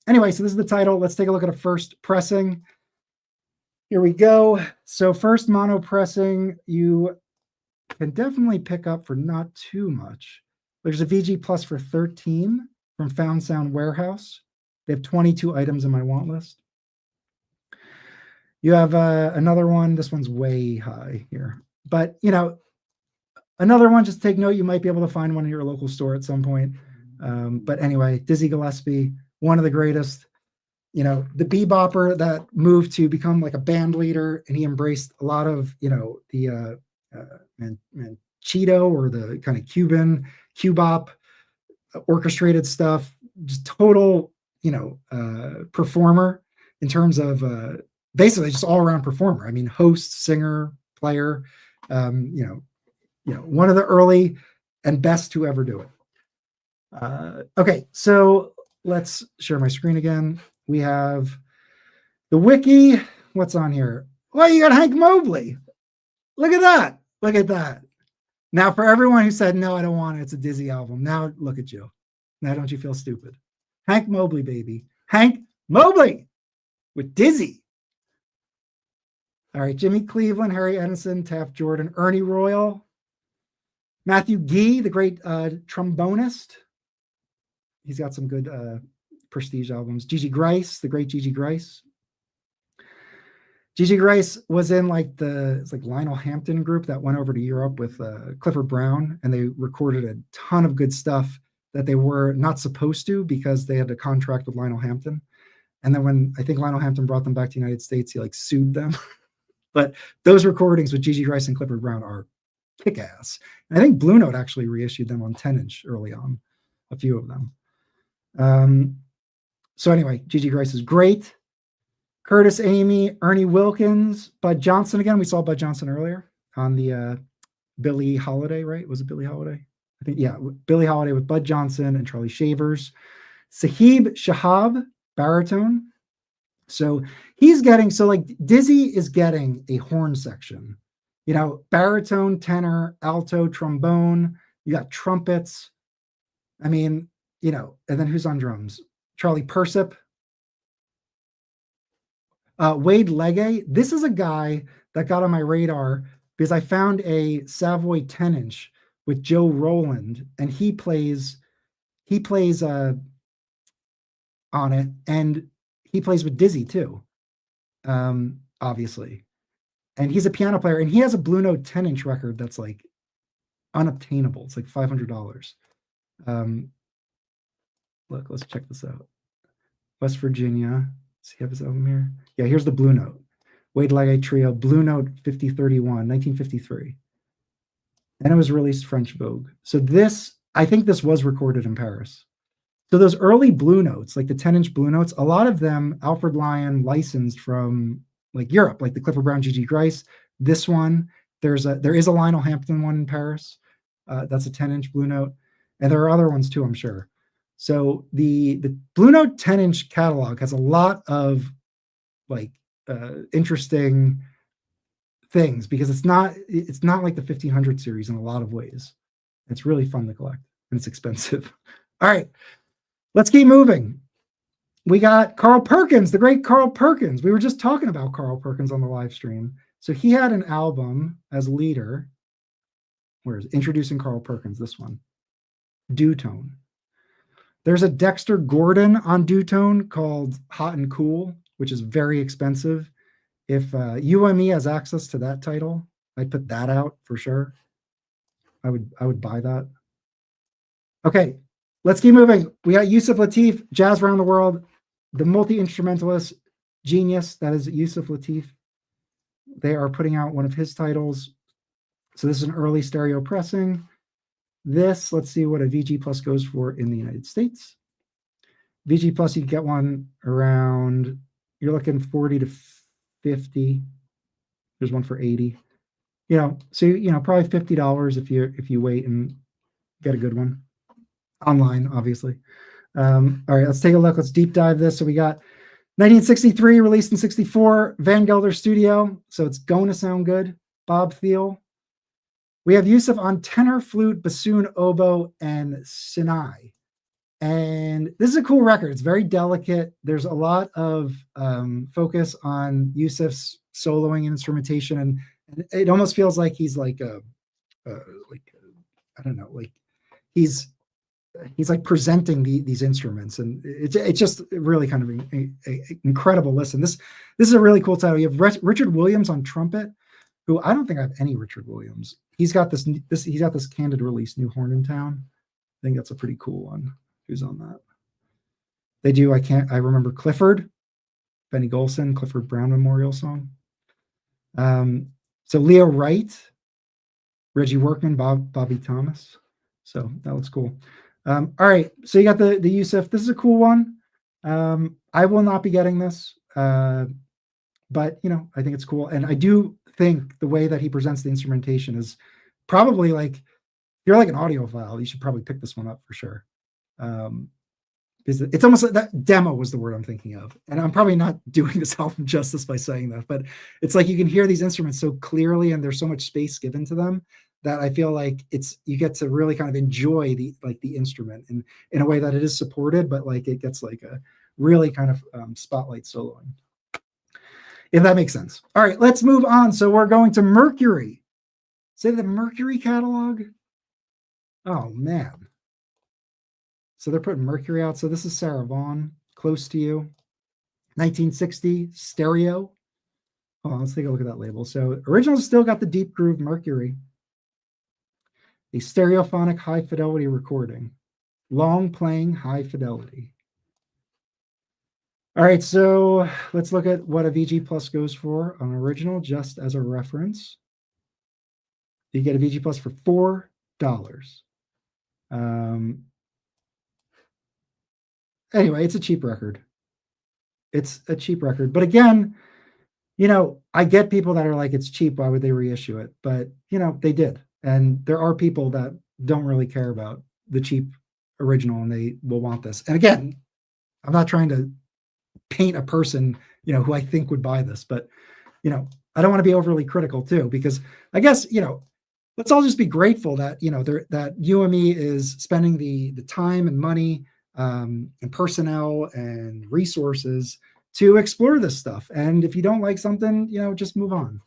anyway, so this is the title. Let's take a look at a first pressing. Here we go. So first mono pressing, you can definitely pick up for not too much. There's a VG Plus for 13 from Found Sound Warehouse. They have 22 items in my want list. You have another one. This one's way high here. But, another one, just take note, you might be able to find one in your local store at some point. But anyway, Dizzy Gillespie, one of the greatest. The bebopper that moved to become like a band leader, and he embraced a lot of, the Manchito or the kind of Cuban cubop orchestrated stuff, just total, performer in terms of basically just all around performer. I mean, host, singer, player, one of the early and best to ever do it. Okay, so let's share my screen again. We have the wiki. What's on here? Well, you got Hank Mobley. Look at that. Look at that. Now, for everyone who said, no, I don't want it, it's a Dizzy album. Now, look at you. Now, don't you feel stupid? Hank Mobley, baby. Hank Mobley with Dizzy. All right, Jimmy Cleveland, Harry Edison, Taft Jordan, Ernie Royal, Matthew Gee, the great trombonist. He's got some good prestige albums. Gigi Grice, the great Gigi Grice. Gigi Grice was in it's like Lionel Hampton group that went over to Europe with Clifford Brown, and they recorded a ton of good stuff that they were not supposed to because they had a contract with Lionel Hampton. And then when I think Lionel Hampton brought them back to the United States, he sued them. But those recordings with Gigi Grice and Clifford Brown are kick-ass. And I think Blue Note actually reissued them on 10-inch early on, a few of them. So anyway, Gigi Grice is great. Curtis Amy, Ernie Wilkins, Bud Johnson again. We saw Bud Johnson earlier on the Billie Holiday, right? Was it Billie Holiday? I think, yeah, Billie Holiday with Bud Johnson and Charlie Shavers. Sahib Shahab, baritone. So he's getting, Dizzy is getting a horn section. Baritone, tenor, alto, trombone. You got trumpets. I mean, and then who's on drums? Charlie Persip. Wade Legge, this is a guy that got on my radar because I found a Savoy 10-inch with Joe Roland, and he plays on it, and he plays with Dizzy too, obviously. And he's a piano player, and he has a Blue Note 10-inch record that's unobtainable. It's $500. Look, let's check this out. West Virginia. Does he have his album here? Yeah, here's the Blue Note. Wade Legge Trio, Blue Note 5031, 1953. And it was released French Vogue. So I think this was recorded in Paris. So those early Blue Notes, like the 10-inch Blue Notes, a lot of them Alfred Lion licensed from Europe, like the Clifford Brown Gigi Grice. This one, there is a Lionel Hampton one in Paris. That's a 10-inch Blue Note. And there are other ones too, I'm sure. So the Blue Note 10-inch catalog has a lot of interesting things because it's not like the 1500 series in a lot of ways. It's really fun to collect and it's expensive. All right, let's keep moving. We got Carl Perkins, the great Carl Perkins. We were just talking about Carl Perkins on the live stream. So he had an album as leader. Where's Introducing Carl Perkins? This one, Dutone. There's a Dexter Gordon on Dutone called Hot and Cool, which is very expensive. If UME has access to that title, I'd put that out for sure. I would buy that. Okay, let's keep moving. We got Yusef Lateef, Jazz Around the World, the multi-instrumentalist genius that is Yusef Lateef. They are putting out one of his titles. So this is an early stereo pressing. This, let's see what a VG Plus goes for in the United States. VG Plus, you get one around, you're looking 40 to 50. There's one for 80. So probably $50 if you wait and get a good one online, obviously. All right, let's take a look. Let's deep dive this. So we got 1963, released in 64, Van Gelder Studio. So it's going to sound good. Bob Thiel. We have Yusef on tenor, flute, bassoon, oboe, and sinai. And this is a cool record. It's very delicate. There's a lot of focus on Yusef's soloing and instrumentation, and it almost feels like he's like I don't know, like he's like presenting these instruments, and it's just really kind of an incredible listen. This is a really cool title. You have Richard Williams on trumpet, who I don't think I have any Richard Williams. He's got this candid release, New Horn in Town. I think that's a pretty cool one. Who's on that? They do. I remember Clifford, Benny Golson, Clifford Brown Memorial Song. So Leo Wright, Reggie Workman, Bobby Thomas. So that looks cool. All right. So you got the Yusef. This is a cool one. I will not be getting this, but I think it's cool. And I do think the way that he presents the instrumentation is probably like, you're like an audiophile, you should probably pick this one up for sure. It's almost like that demo was the word I'm thinking of. And I'm probably not doing this album justice by saying that, but it's like you can hear these instruments so clearly and there's so much space given to them that I feel like you get to really kind of enjoy the instrument in a way that it is supported, but like it gets like a really kind of spotlight soloing. If that makes sense. All right, let's move on. So we're going to Mercury. Say the Mercury catalog. Oh man. So they're putting Mercury out. So this is Sarah Vaughan, Close to You, 1960, stereo. Hold on, let's take a look at that label. So original still got the deep groove Mercury. A stereophonic high fidelity recording. Long playing high fidelity. All right, so let's look at what a VG Plus goes for on original, just as a reference. You get a VG Plus for $4. Anyway, it's a cheap record. It's a cheap record. But again, I get people that are like, it's cheap, why would they reissue it? But, they did. And there are people that don't really care about the cheap original and they will want this. And again, I'm not trying to paint a person, who I think would buy this, but, I don't want to be overly critical too, because I guess, let's all just be grateful that, that UME is spending the time and money and personnel and resources to explore this stuff. And if you don't like something, just move on.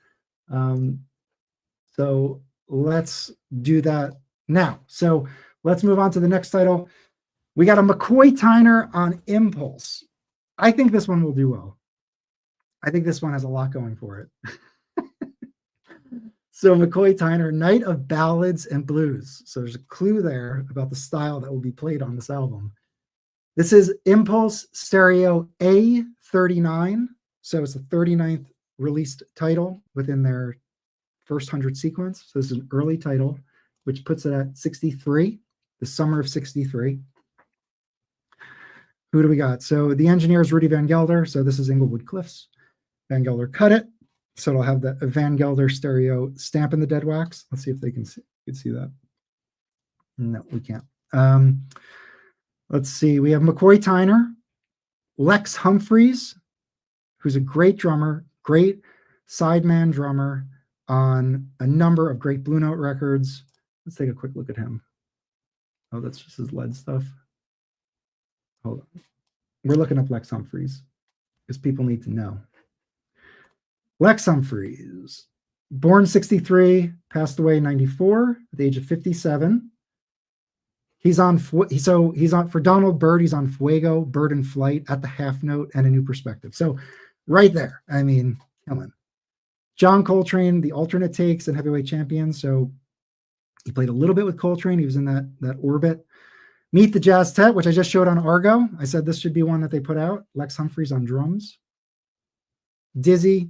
So let's do that now. So let's move on to the next title. We got a McCoy Tyner on Impulse. I think this one will do well. I think this one has a lot going for it. So McCoy Tyner, Night of Ballads and Blues. So there's a clue there about the style that will be played on this album. This is Impulse Stereo A39. So it's the 39th released title within their first 100 sequence. So this is an early title, which puts it at 63, the summer of 63. Who do we got? So the engineer is Rudy Van Gelder. So this is Inglewood Cliffs. Van Gelder cut it. So it'll have the Van Gelder stereo stamp in the dead wax. Let's see if they can see that. No, we can't. Let's see. We have McCoy Tyner, Lex Humphreys, who's a great drummer, great sideman drummer on a number of great Blue Note records. Let's take a quick look at him. Oh, that's just his lead stuff. Hold on. We're looking up Lex Humphreys because people need to know. Lex Humphreys, born 63, passed away 94 at the age of 57. He's on for Donald Byrd. He's on Fuego, Bird in Flight, At the Half Note, and A New Perspective. So right there, I mean, come on. John Coltrane, the alternate takes and heavyweight champion. So he played a little bit with Coltrane. He was in that orbit. Meet the Jazz Tet, which I just showed on Argo. I said this should be one that they put out. Lex Humphreys on drums. Dizzy,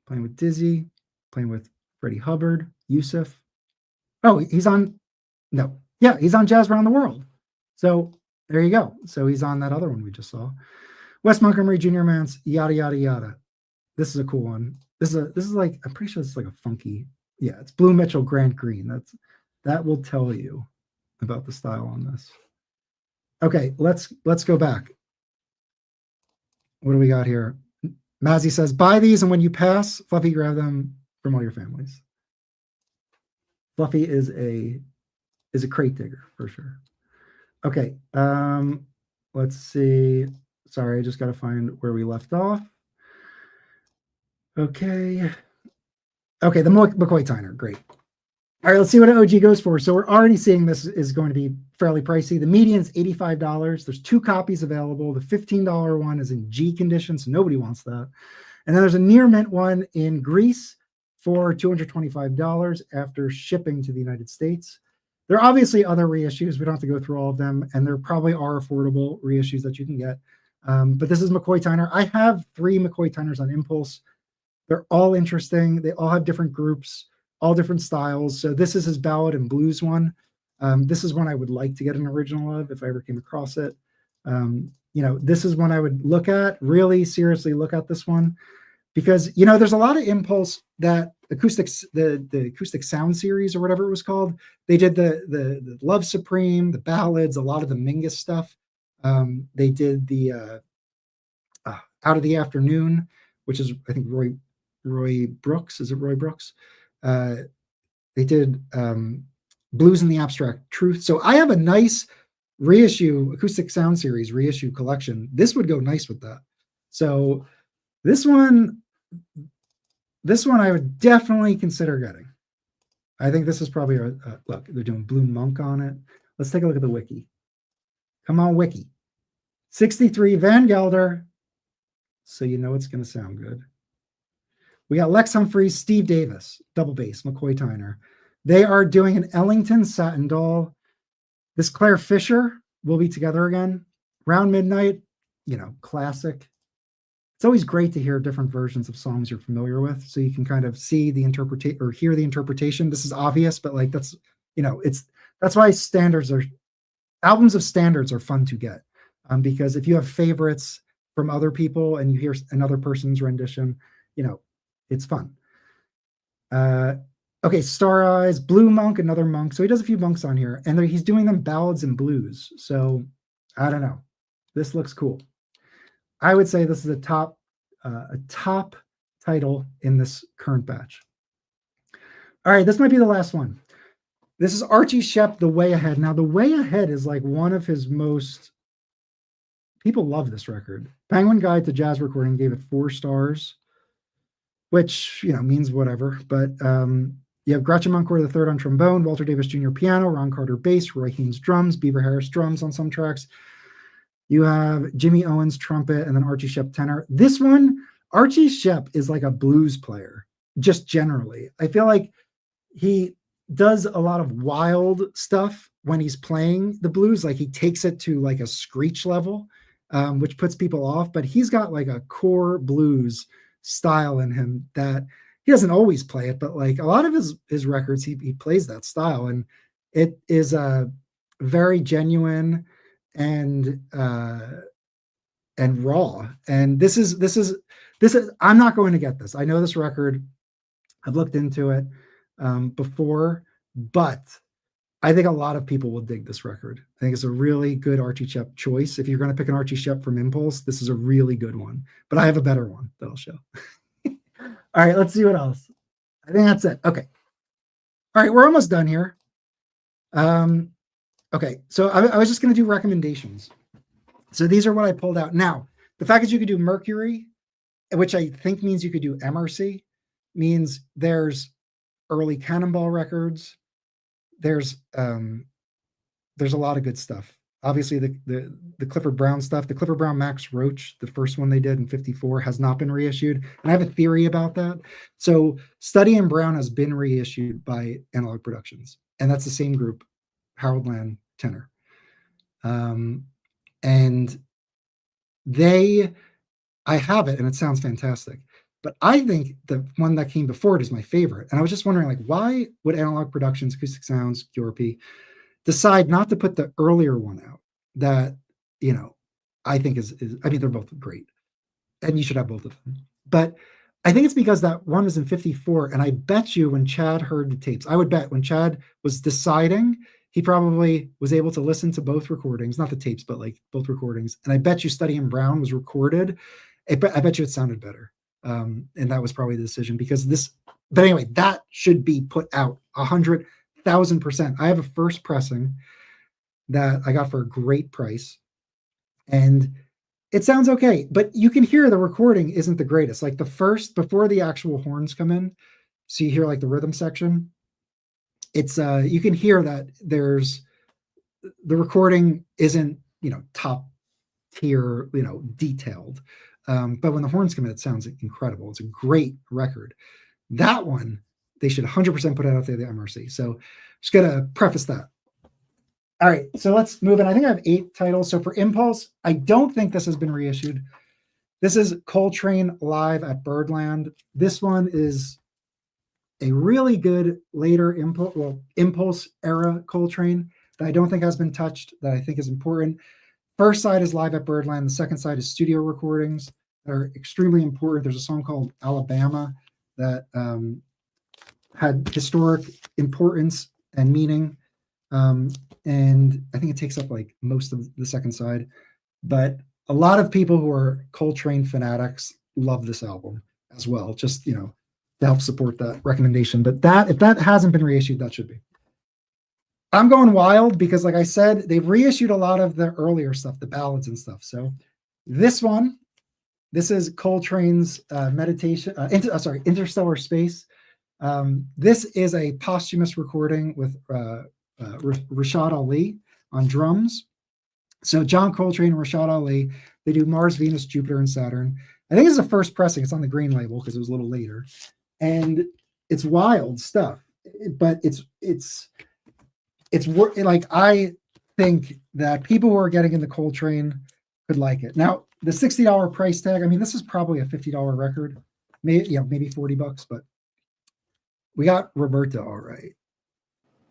playing with Dizzy, playing with Freddie Hubbard, Yusef. Oh, he's on Jazz Around the World. So there you go. So he's on that other one we just saw. Wes Montgomery Jr. Mance, yada, yada, yada. This is a cool one. This is like, I'm pretty sure it's like a funky, yeah, it's Blue Mitchell Grant Green. That will tell you about the style on this. Okay, let's go back. What do we got here? Mazzy says, buy these, and when you pass, Fluffy, grab them from all your families. Fluffy is a crate digger for sure. Okay, let's see. Sorry, I just got to find where we left off. Okay, the McCoy Tyner, great. All right, let's see what an OG goes for. So we're already seeing this is going to be fairly pricey. The median is $85. There's 2 copies available. The $15 one is in G condition, so nobody wants that. And then there's a near mint one in Greece for $225 after shipping to the United States. There are obviously other reissues. We don't have to go through all of them, and there probably are affordable reissues that you can get. But this is McCoy Tyner. I have 3 McCoy Tyners on Impulse. They're all interesting. They all have different groups, all different styles. So this is his ballad and blues one. This is one I would like to get an original of if I ever came across it. This is one I would look at, really seriously look at this one, because, there's a lot of Impulse that acoustics, the acoustic sound series or whatever it was called. They did the Love Supreme, the ballads, a lot of the Mingus stuff. They did the Out of the Afternoon, which is, I think, Roy Brooks. Is it Roy Brooks? They did Blues in the Abstract Truth. So I have a nice reissue, acoustic sound series reissue collection. This would go nice with that. So this one I would definitely consider getting. I think this is probably look, they're doing Blue Monk on it. Let's take a look at the wiki. Come on, wiki. 63 Van Gelder. So you know it's going to sound good. We got Lex Humphreys, Steve Davis, double bass, McCoy Tyner. They are doing an Ellington Satin Doll. This Claire Fisher will be together again. Round Midnight, classic. It's always great to hear different versions of songs you're familiar with, so you can kind of see the interpretation or hear the interpretation. This is obvious, but like that's why albums of standards are fun to get, because if you have favorites from other people and you hear another person's rendition, it's fun. Okay, Star Eyes, Blue Monk, another monk. So he does a few monks on here, and he's doing them ballads and blues. So I don't know. This looks cool. I would say this is a top title in this current batch. All right, this might be the last one. This is Archie Shepp, The Way Ahead. Now, The Way Ahead is like one of his most... People love this record. Penguin Guide to Jazz Recording gave it 4 stars, which, means whatever. But you have Gretchen Moncourt III on trombone, Walter Davis Jr. piano, Ron Carter bass, Roy Haynes drums, Beaver Harris drums on some tracks. You have Jimmy Owens trumpet, and then Archie Shepp tenor. This one, Archie Shepp is like a blues player, just generally. I feel like he does a lot of wild stuff when he's playing the blues. Like he takes it to like a screech level, which puts people off. But he's got like a core blues style in him that he doesn't always play it, but like a lot of his records, he plays that style, and it is very genuine and raw. And this is I'm not going to get this. I know this record. I've looked into it before, but I think a lot of people will dig this record. I think it's a really good Archie Shepp choice. If you're going to pick an Archie Shepp from Impulse, this is a really good one. But I have a better one that I'll show. All right, let's see what else. I think that's it. Okay. All right, we're almost done here. Okay, so I was just going to do recommendations. So these are what I pulled out. Now, the fact that you could do Mercury which I think means you could do MRC, means there's early Cannonball records. There's a lot of good stuff. Obviously, the Clifford Brown stuff, the Clifford Brown Max Roach, the first one they did in '54, has not been reissued, and I have a theory about that. So, Study and Brown has been reissued by Analog Productions, and that's the same group, Harold Land tenor, and I have it, and it sounds fantastic. But I think the one that came before it is my favorite, and I was just wondering, like, why would Analog Productions, Acoustic Sounds, Gillespie decide not to put the earlier one out that, I think is I mean, they're both great and you should have both of them. But I think it's because that one was in '54. And I bet you when Chad heard the tapes, I would bet when Chad was deciding, he probably was able to listen to both recordings, not the tapes, but like both recordings. And I bet you Study in Brown was recorded. I bet you it sounded better. And that was probably the decision because but anyway, that should be put out 100,000%. I have a first pressing that I got for a great price, and it sounds okay, but you can hear the recording isn't the greatest. Like the first, before the actual horns come in, so you hear like the rhythm section. It's you can hear that the recording isn't top tier, detailed, but when the horns come in, it sounds incredible. It's a great record. That one, they should 100% put it out there, the MRC. So just got to preface that. All right, so let's move in. I think I have 8 titles. So for Impulse, I don't think this has been reissued. This is Coltrane Live at Birdland. This one is a really good later Impulse era Coltrane that I don't think has been touched, that I think is important. First side is Live at Birdland. The second side is studio recordings that are extremely important. There's a song called Alabama that had historic importance and meaning. And I think it takes up like most of the second side. But a lot of people who are Coltrane fanatics love this album as well, just, to help support that recommendation. But if that hasn't been reissued, that should be. I'm going wild because, like I said, they've reissued a lot of the earlier stuff, the ballads and stuff. So this is Coltrane's Interstellar Space. This is a posthumous recording with Rashad Ali on drums. So John Coltrane and Rashad Ali, they do Mars, Venus, Jupiter, and Saturn. I think it's the first pressing. It's on the green label because it was a little later. And it's wild stuff. But it's like, I think that people who are getting into Coltrane could like it. Now, the $60 price tag, I mean, this is probably a $50 record. Maybe $40, but we got Roberto all right.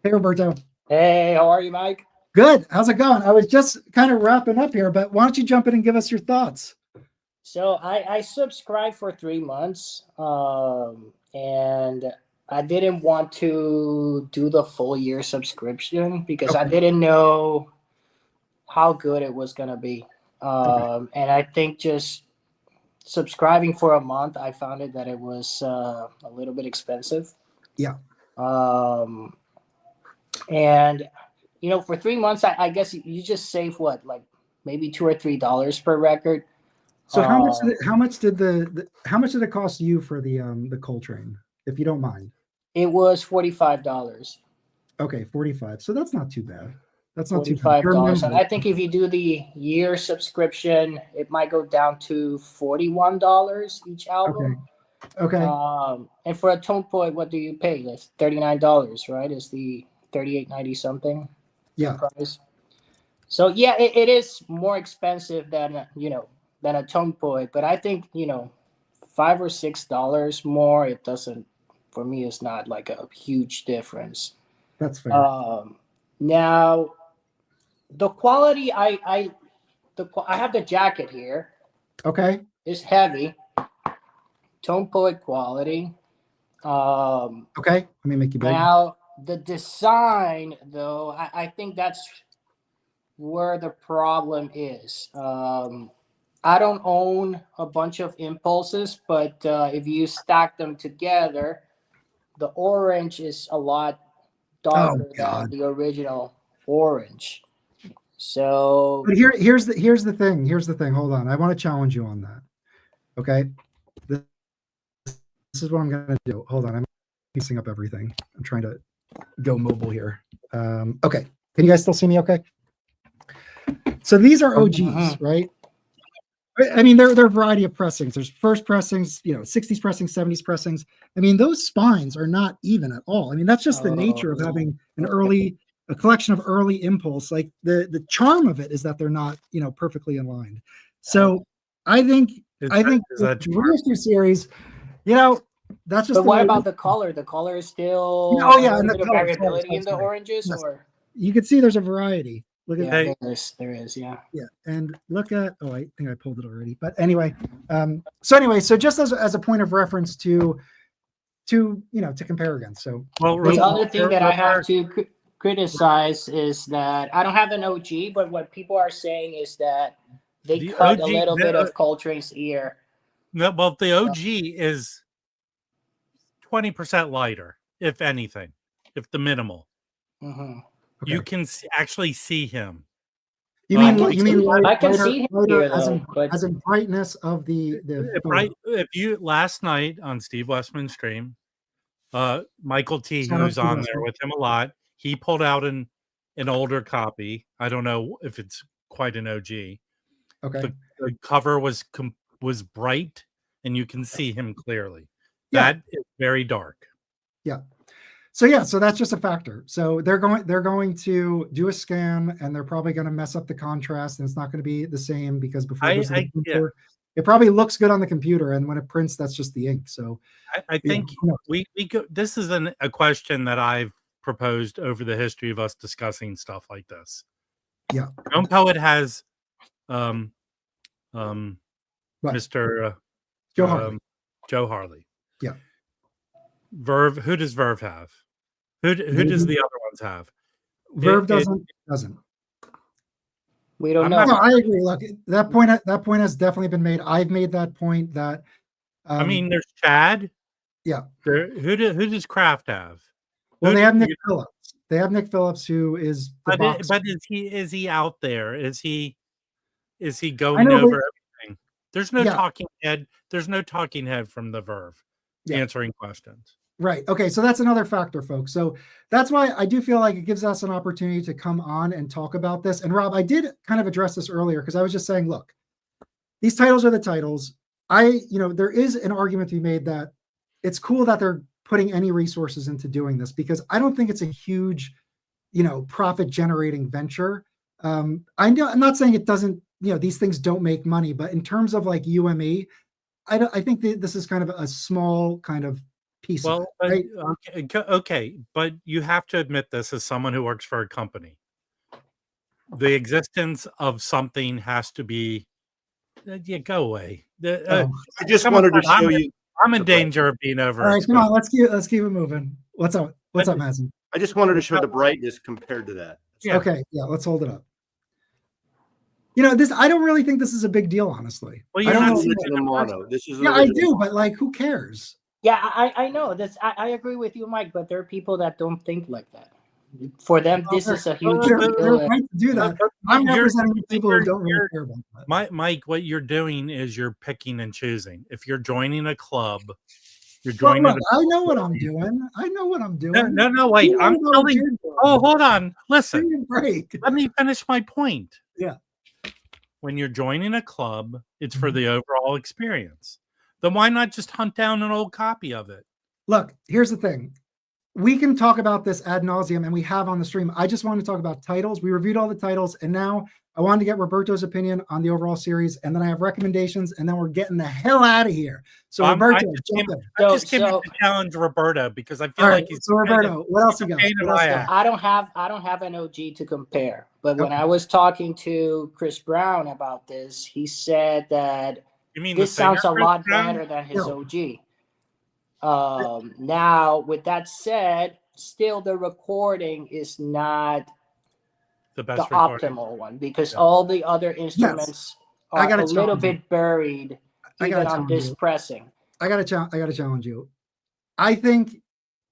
Hey, Roberto. Hey, how are you, Mike? Good. How's it going? I was just kind of wrapping up here, but why don't you jump in and give us your thoughts? So I subscribed for 3 months, and I didn't want to do the full year subscription because I didn't know how good it was going to be. And I think just subscribing for a month, I found that it was a little bit expensive. Yeah. And for 3 months, I guess you just save what, like maybe $2 or $3 per record. So how much did it cost you for the Coltrane, if you don't mind? It was $45. Okay, 45. So that's not too bad. That's not $45. And I think if you do the year subscription, it might go down to $41 each album. Okay. And for a Tone Poet, what do you pay? That's $39, right? It's the $38.90 something. Yeah. Price. So yeah, it is more expensive than a Tone Poet, but I think $5 or $6 more. It doesn't, for me, it's not like a huge difference. That's fair. Now, the quality, I have the jacket here. Okay. It's heavy. Tone Poet quality. Okay. Let me make you big. Now, the design, though, I think that's where the problem is. I don't own a bunch of Impulses, but if you stack them together, the orange is a lot darker than the original orange. So, but here's the thing. Hold on, I want to challenge you on that. Okay, this is what I'm gonna do. Hold on, I'm piecing up everything. I'm trying to go mobile here. Okay, can you guys still see me? Okay. So these are OGs, right? I mean, there are a variety of pressings. There's first pressings, 60s pressings, 70s pressings. I mean, those spines are not even at all. I mean, that's just the nature of having a collection of early impulse. Like the charm of it is that they're not, perfectly in line. So I think the reissue series, that's just. But what about the color? The color is still. Oh yeah, and a bit of variability in the oranges, yes. or you can see there's a variety. Look at that. There is, yeah. Yeah, and look at. Oh, I think I pulled it already. But anyway, so just as a point of reference to compare against. So the other thing that I have to criticize is that I don't have an OG, but what people are saying is that they cut a little bit of Coltrane's ear. No, well, the OG is 20% lighter, if anything, if the minimal. Mm-hmm. Okay. You can actually see him. You mean I can see him here, as in brightness of the right. If you last night on Steve Westman's stream, Michael T, who's on there with him a lot, he pulled out an older copy. I don't know if it's quite an OG. Okay. The cover was bright, and you can see him clearly. That is very dark. Yeah. So that's just a factor. So they're going to do a scan, and they're probably going to mess up the contrast, and it's not going to be the same because before it goes to the computer, it probably looks good on the computer, and when it prints, that's just the ink. So I think we go. This is a question that I've proposed over the history of us discussing stuff like this. Yeah, Drone Poet has Mr. Joe Harley. Yeah. Verve. Who does Verve have? Who does the other ones have? Verve doesn't. We don't know. No, I agree. Look, that point has definitely been made. I've made that point. That I mean, there's Chad. Yeah. Who does Kraft have? Well, they have Nick Phillips. They have Nick Phillips, who is. But is he out there? Is he going over everything? There's no talking head. There's no talking head from the Verve answering questions. Right. Okay. So that's another factor, folks. So that's why I do feel like it gives us an opportunity to come on and talk about this. And Rob, I did kind of address this earlier because I was just saying, look, these titles are the titles. There is an argument to be made that it's cool that they're putting any resources into doing this because I don't think it's a huge, profit generating venture. I'm not saying it doesn't, these things don't make money, but in terms of like UME, I think this is kind of a small kind of piece. Well, of it, right? okay, but you have to admit this as someone who works for a company. The existence of something has to be. Go away. I just wanted to show you. I'm in danger of being over. All right, come on, let's keep it moving. What's up? What's up, Madsen? I just wanted to show the brightness compared to that. Yeah. Okay, let's hold it up. I don't really think this is a big deal, honestly. Well, you're not seeing the mono. This is I do, but like, who cares? Yeah, I know this. I agree with you, Mike. But there are people that don't think like that. For them, this is a huge deal. They're right to do that. I'm representing people who don't really care about that. Mike, what you're doing is you're picking and choosing. If you're joining a club, you're joining. I know what I'm doing. No, wait. I'm telling you. Oh, hold on. Listen. Break. Let me finish my point. Yeah. When you're joining a club, it's for the overall experience. Then why not just hunt down an old copy of it? Look, here's the thing. We can talk about this ad nauseum, and we have on the stream. I just want to talk about titles. We reviewed all the titles, and now I wanted to get Roberto's opinion on the overall series, and then I have recommendations, and then we're getting the hell out of here. So, Roberto, I just came to challenge Roberto because I feel like he's. So, Roberto, what else you got? I don't have an OG to compare, but when I was talking to Chris Brown about this, he said that this sounds a lot better than his OG. Now, with that said, still the recording is not the optimal one because all the other instruments are a little bit buried even on this pressing. I gotta challenge you. I think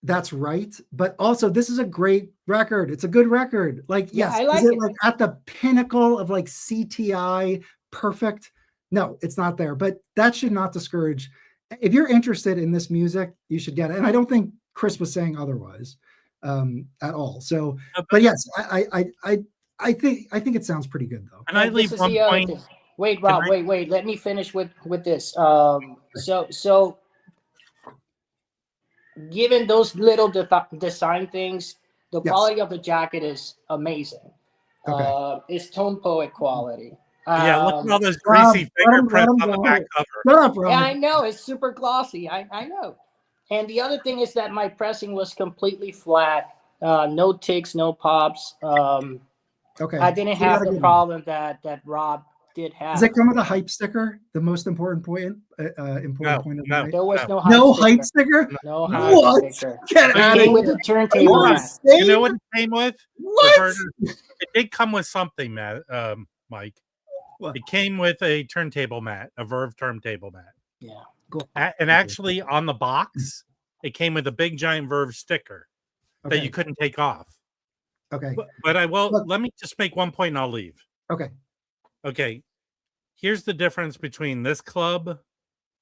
that's right, but also this is a great record. It's a good record. Like, yes, I like is it like at the pinnacle of like CTI perfect? No, it's not there, but that should not discourage if you're interested in this music, you should get it. And I don't think Chris was saying otherwise at all. So, but yes, I think it sounds pretty good though. And I leave one point. Wait, Rob, wait. Let me finish with this. So given those little design things, the quality of the jacket is amazing. Okay. It's tone poet quality. Yeah, look at all those greasy fingerprints on the back cover. Shut up, Rob. Yeah, I know. It's super glossy. I know. And the other thing is that my pressing was completely flat. No ticks, no pops. Okay. I didn't have the problem that Rob did have. Does it come with a hype sticker? The most important point. There was no hype sticker. No hype sticker. Get it came with the turntable mat. You know what it came with? What? It did come with something, Mike. What? It came with a turntable mat, a Verve turntable mat. Yeah. Cool. And actually, on the box, it came with a big giant Verve sticker that you couldn't take off. Okay. But I will. Let me just make one point and I'll leave. Okay. Here's the difference between this club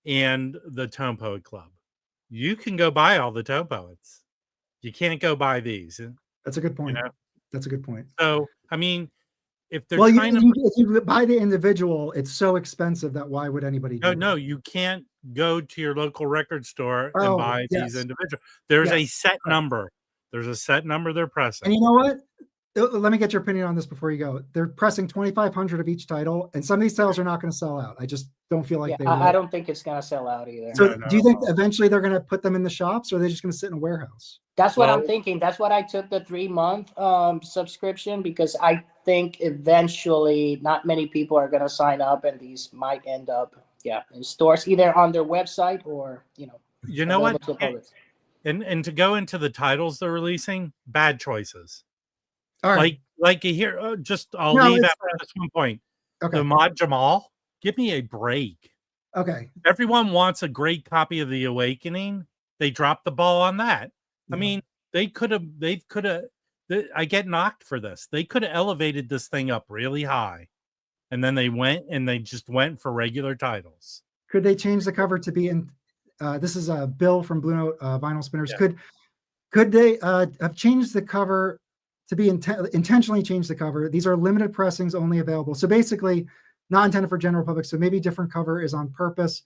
and the Tone Poet Club. You can go buy all the Tone Poets. You can't go buy these. That's a good point. You know? That's a good point. So, I mean, if they're if you buy the individual, it's so expensive that why would anybody do No, you can't go to your local record store and buy these individual. There's a set number. There's a set number they're pressing. And you know what? Let me get your opinion on this before you go. They're pressing 2,500 of each title, and some of these titles are not going to sell out. I just don't feel like they will. I don't think it's going to sell out either. So do you think eventually they're going to put them in the shops, or are they just going to sit in a warehouse? That's what I'm thinking. That's what I took the 3-month subscription, because I think eventually not many people are going to sign up, and these might end up in stores, either on their website or you know what? And to go into the titles they're releasing, bad choices. All right. Like you hear, I'll leave after this one point. Okay. Ahmad Jamal, give me a break. Okay. Everyone wants a great copy of The Awakening. They dropped the ball on that. Yeah. I mean, they could have, I get knocked for this. They could have elevated this thing up really high. And then they just went for regular titles. Could they change the cover to be in, this is a Bill from Blue Note Vinyl Spinners. Yeah. Could they have changed the cover to be intentionally change the cover? These are limited pressings only available. So basically not intended for general public. So maybe different cover is on purpose.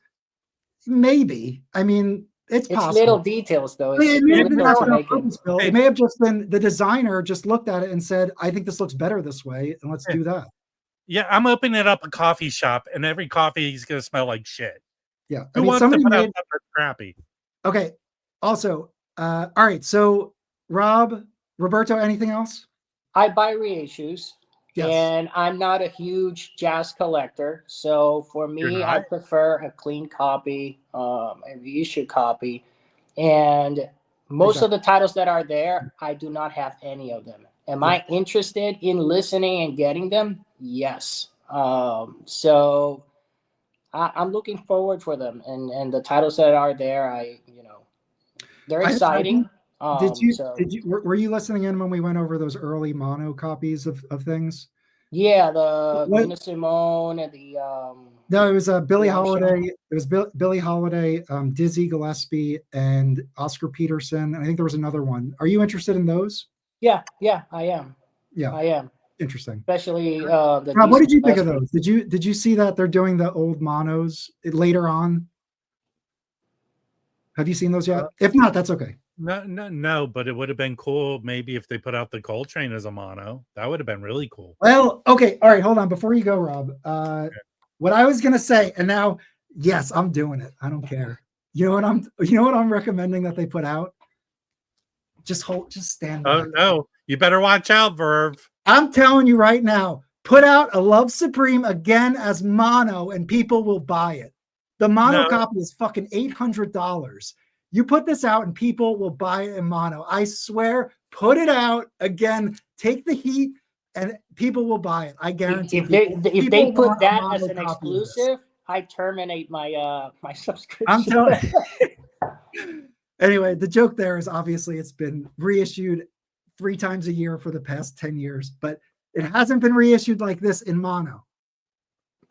Maybe. I mean, it's possible. Little details though. It may have just been the designer just looked at it and said, I think this looks better this way, and let's do that. Yeah, I'm opening up a coffee shop, and every coffee is going to smell like shit. Yeah. Who wants to put out something crappy? Okay. Also, all right. So Roberto, anything else? I buy reissues, and I'm not a huge jazz collector. So for me, I prefer a clean copy, a reissue copy. And most of the titles that are there, I do not have any of them. Am I interested in listening and getting them? Yes. So I'm looking forward for them. And the titles that are there, they're exciting. Were you listening in when we went over those early mono copies of things? Yeah, the Simone and the no, it was Billie Holiday. It was Billie Holiday, Dizzy Gillespie, and Oscar Peterson. I think there was another one. Are you interested in those? Yeah, I am. Yeah, I am. Interesting. Especially Rob, what did you think of those? Did you see that they're doing the old monos later on? Have you seen those yet? If not, that's okay. No, but it would have been cool maybe if they put out the Coltrane as a mono. That would have been really cool. Well, okay, all right, hold on. Before you go, Rob, what I was gonna say, and now, yes, I'm doing it. I don't care. You know what I'm recommending that they put out? Just stand back. Oh no, you better watch out, Verve. I'm telling you right now, put out a Love Supreme again as mono, and people will buy it. The mono copy is fucking $800. You put this out and people will buy it in mono. I swear, put it out again, take the heat, and people will buy it. I guarantee. If they put that as an exclusive, I terminate my my subscription. I'm telling you. Anyway, the joke there is obviously it's been reissued 3 times a year for the past 10 years, but it hasn't been reissued like this in mono.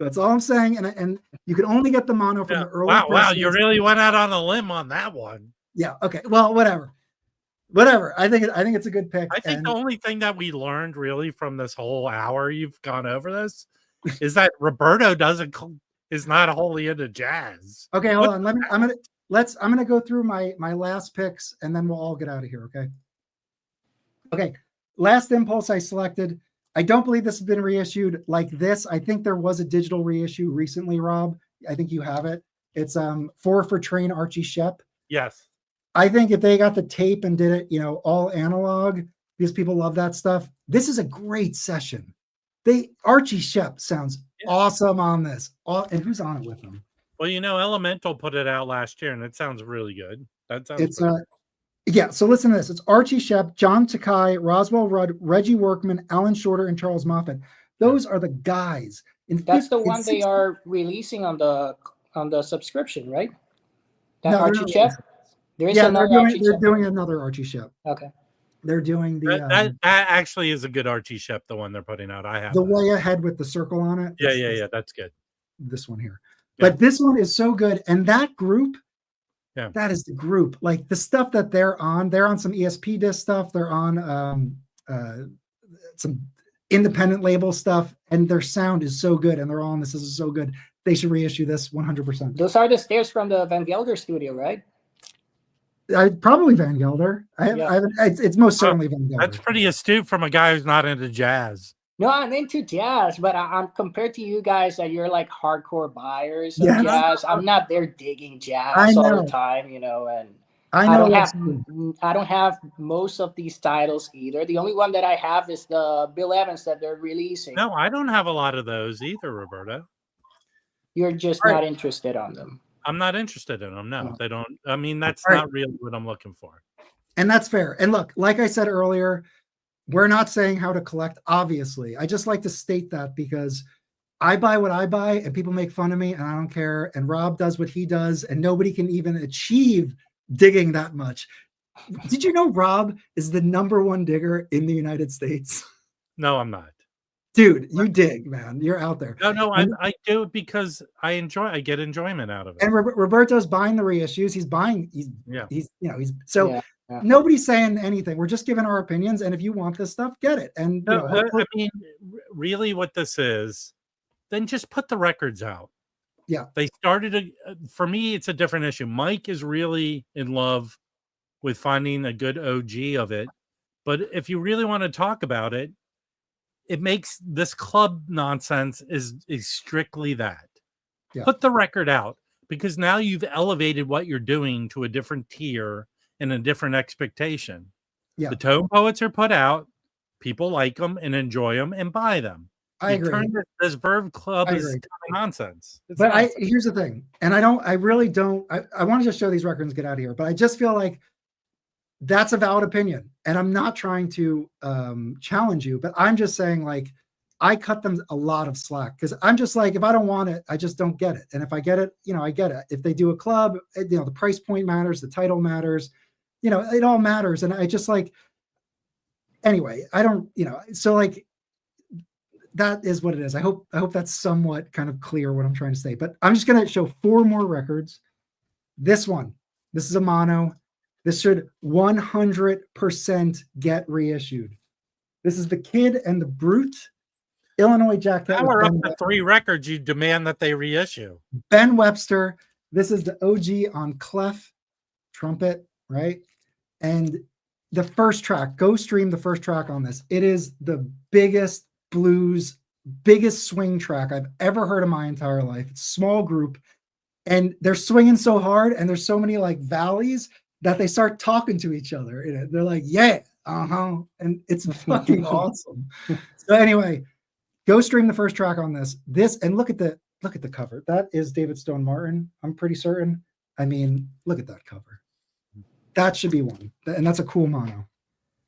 That's all I'm saying. And you can only get the mono from the early. Wow, you really went out on a limb on that one. Yeah. Okay. Well, whatever. I think it's a good pick. I think the only thing that we learned really from this whole hour you've gone over this is that Roberto is not wholly into jazz. Okay, hold on. I'm gonna go through my last picks and then we'll all get out of here. Okay. Last impulse I selected. I don't believe this has been reissued like this. I think there was a digital reissue recently, Rob. I think you have it. It's 4 for Train Archie Shepp. Yes. I think if they got the tape and did it, all analog, because people love that stuff, this is a great session. Archie Shepp sounds awesome on this. And who's on it with them? Well, Elemental put it out last year, and it sounds really good. That sounds. It's So listen to this. It's Archie Shepp, John Takai, Roswell Rudd, Reggie Workman, Alan Shorter, and Charles Moffat. Those are the guys. That's the one they are releasing on the subscription, right? Archie Shepp. They're doing another Archie Shepp. Okay. They're doing the that actually is a good Archie Shepp, the one they're putting out. I have the way ahead with the circle on it. Yeah, that's good. This one here. Yeah. But this one is so good. And that group, yeah, that is the group. Like the stuff that they're on some ESP disc stuff. They're on some independent label stuff, and their sound is so good, and they're all on this. This is so good. They should reissue this 100%. Those are the stairs from the Van Gelder studio, right? Probably Van Gelder. It's most certainly Van Gelder. That's pretty astute from a guy who's not into jazz. No, I'm into jazz, but I'm compared to you guys that you're like hardcore buyers of jazz. I'm not there digging jazz all the time, and I don't have most of these titles either. The only one that I have is the Bill Evans that they're releasing. No, I don't have a lot of those either, Roberto. You're just not interested on them. I'm not interested in them. No, they don't. I mean, that's not really what I'm looking for. And that's fair. And look, like I said earlier, we're not saying how to collect, obviously. I just like to state that because I buy what I buy and people make fun of me and I don't care. And Rob does what he does and nobody can even achieve digging that much. Did you know Rob is the #1 digger in the United States? No, I'm not. Dude, you dig, man. You're out there. No, I do it because I get enjoyment out of it. And Roberto's buying the reissues. Nobody's saying anything. We're just giving our opinions. And if you want this stuff, get it. And I mean, really what this is, then just put the records out. Yeah. They started, for me, it's a different issue. Mike is really in love with finding a good OG of it. But if you really want to talk about it, it makes this club nonsense is strictly that. Yeah. Put the record out because now you've elevated what you're doing to a different tier and a different expectation. Yeah. The Tone Poets are put out, people like them and enjoy them and buy them. I agree. This Verve Club is nonsense. Here's the thing, and I really don't. I want to just show these records and get out of here, but I just feel like that's a valid opinion, and I'm not trying to challenge you, but I'm just saying like I cut them a lot of slack because I'm just like if I don't want it, I just don't get it, and if I get it, I get it. If they do a club, the price point matters, the title matters, it all matters, and I just like anyway. I don't, so like. That is what it is. I hope that's somewhat kind of clear what I'm trying to say. But I'm just going to show 4 more records. This is a mono. This should 100% get reissued. This is The Kid and the Brute. Illinois Jack. Now we're up to 3 records. You demand that they reissue. Ben Webster. This is the OG on clef trumpet, right? And the first track, go stream the first track on this. It is the biggest blues, biggest swing track I've ever heard in my entire life. It's a small group and they're swinging so hard and there's so many like valleys that they start talking to each other. They're like, yeah, and it's fucking awesome. So anyway, go stream the first track on this and look at the cover. That is David Stone Martin. I'm pretty certain. I mean, look at that cover. That should be one. And that's a cool mono.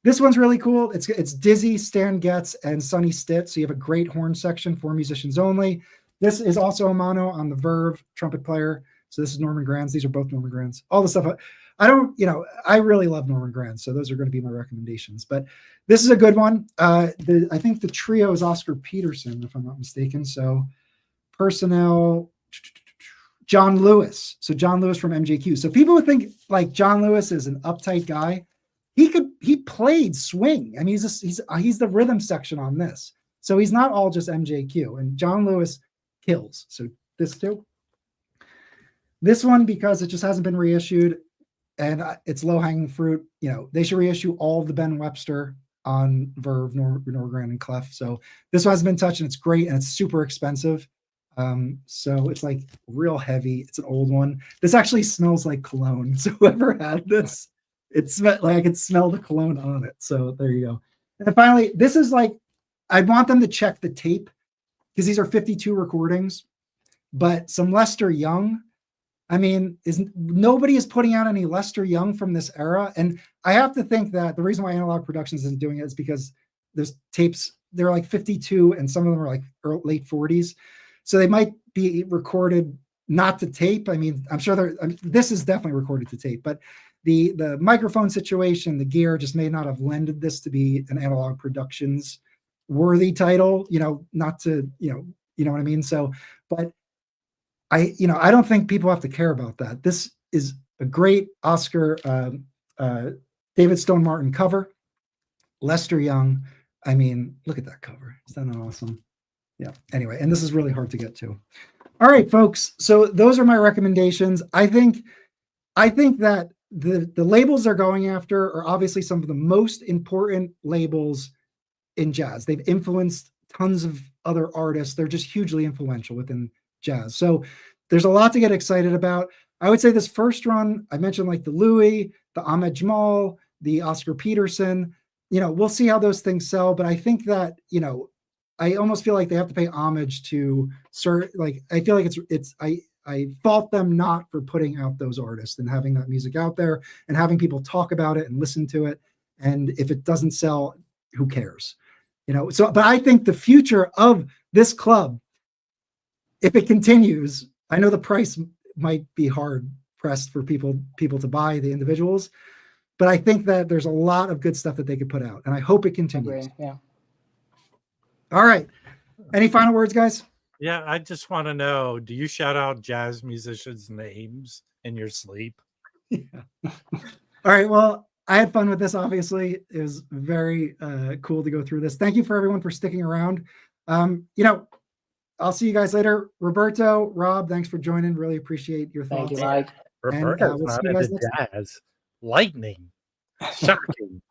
This one's really cool. It's Dizzy, Stan Getz, and Sonny Stitt. So you have a great horn section for musicians only. This is also a mono on the Verve trumpet player. So this is Norman Granz. These are both Norman Granz. All the stuff. I really love Norman Granz. So those are going to be my recommendations. But this is a good one. I think the trio is Oscar Peterson, if I'm not mistaken. So personnel. John Lewis. So John Lewis from MJQ. So people would think like John Lewis is an uptight guy. He played swing. I mean, he's the rhythm section on this. So he's not all just MJQ. And John Lewis kills. So this too. This one, because it just hasn't been reissued and it's low hanging fruit, they should reissue all of the Ben Webster on Verve, Norgran, and Clef. So this one hasn't been touched and it's great and it's super expensive. So it's like real heavy. It's an old one. This actually smells like cologne. So whoever had this, it smelled like I could smell the cologne on it. So there you go. And then finally, this is like, I want them to check the tape because these are 52 recordings, but some Lester Young. I mean, nobody is putting out any Lester Young from this era. And I have to think that the reason why Analog Productions isn't doing it is because there's tapes, they're like 52 and some of them are like late 40s. So they might be recorded not to tape. I mean, I'm sure this is definitely recorded to tape, but the microphone situation, the gear just may not have lended this to be an Analog Productions worthy title, not to, you know what I mean? So, but I don't think people have to care about that. This is a great Oscar, David Stone Martin cover. Lester Young. I mean, look at that cover. Is that not awesome? Yeah. Anyway, and this is really hard to get to. All right, folks. So those are my recommendations. I think that the labels they're going after are obviously some of the most important labels in jazz. They've influenced tons of other artists. They're just hugely influential within jazz. So there's a lot to get excited about. I would say this first run, I mentioned like the Louis, the Ahmad Jamal, the Oscar Peterson, we'll see how those things sell. But I think that, I almost feel like they have to pay homage to I feel like I fault them not for putting out those artists and having that music out there and having people talk about it and listen to it. And if it doesn't sell, who cares? But I think the future of this club, if it continues, I know the price might be hard pressed for people to buy the individuals, but I think that there's a lot of good stuff that they could put out, and I hope it continues. Yeah. All right. Any final words, guys? Yeah, I just want to know, do you shout out jazz musicians' names in your sleep? Yeah. All right. Well, I had fun with this, obviously. It was very cool to go through this. Thank you for everyone for sticking around. I'll see you guys later. Roberto, Rob, thanks for joining. Really appreciate your thoughts. Thank you, Mike. Roberto's not into jazz. Lightning. Shocking.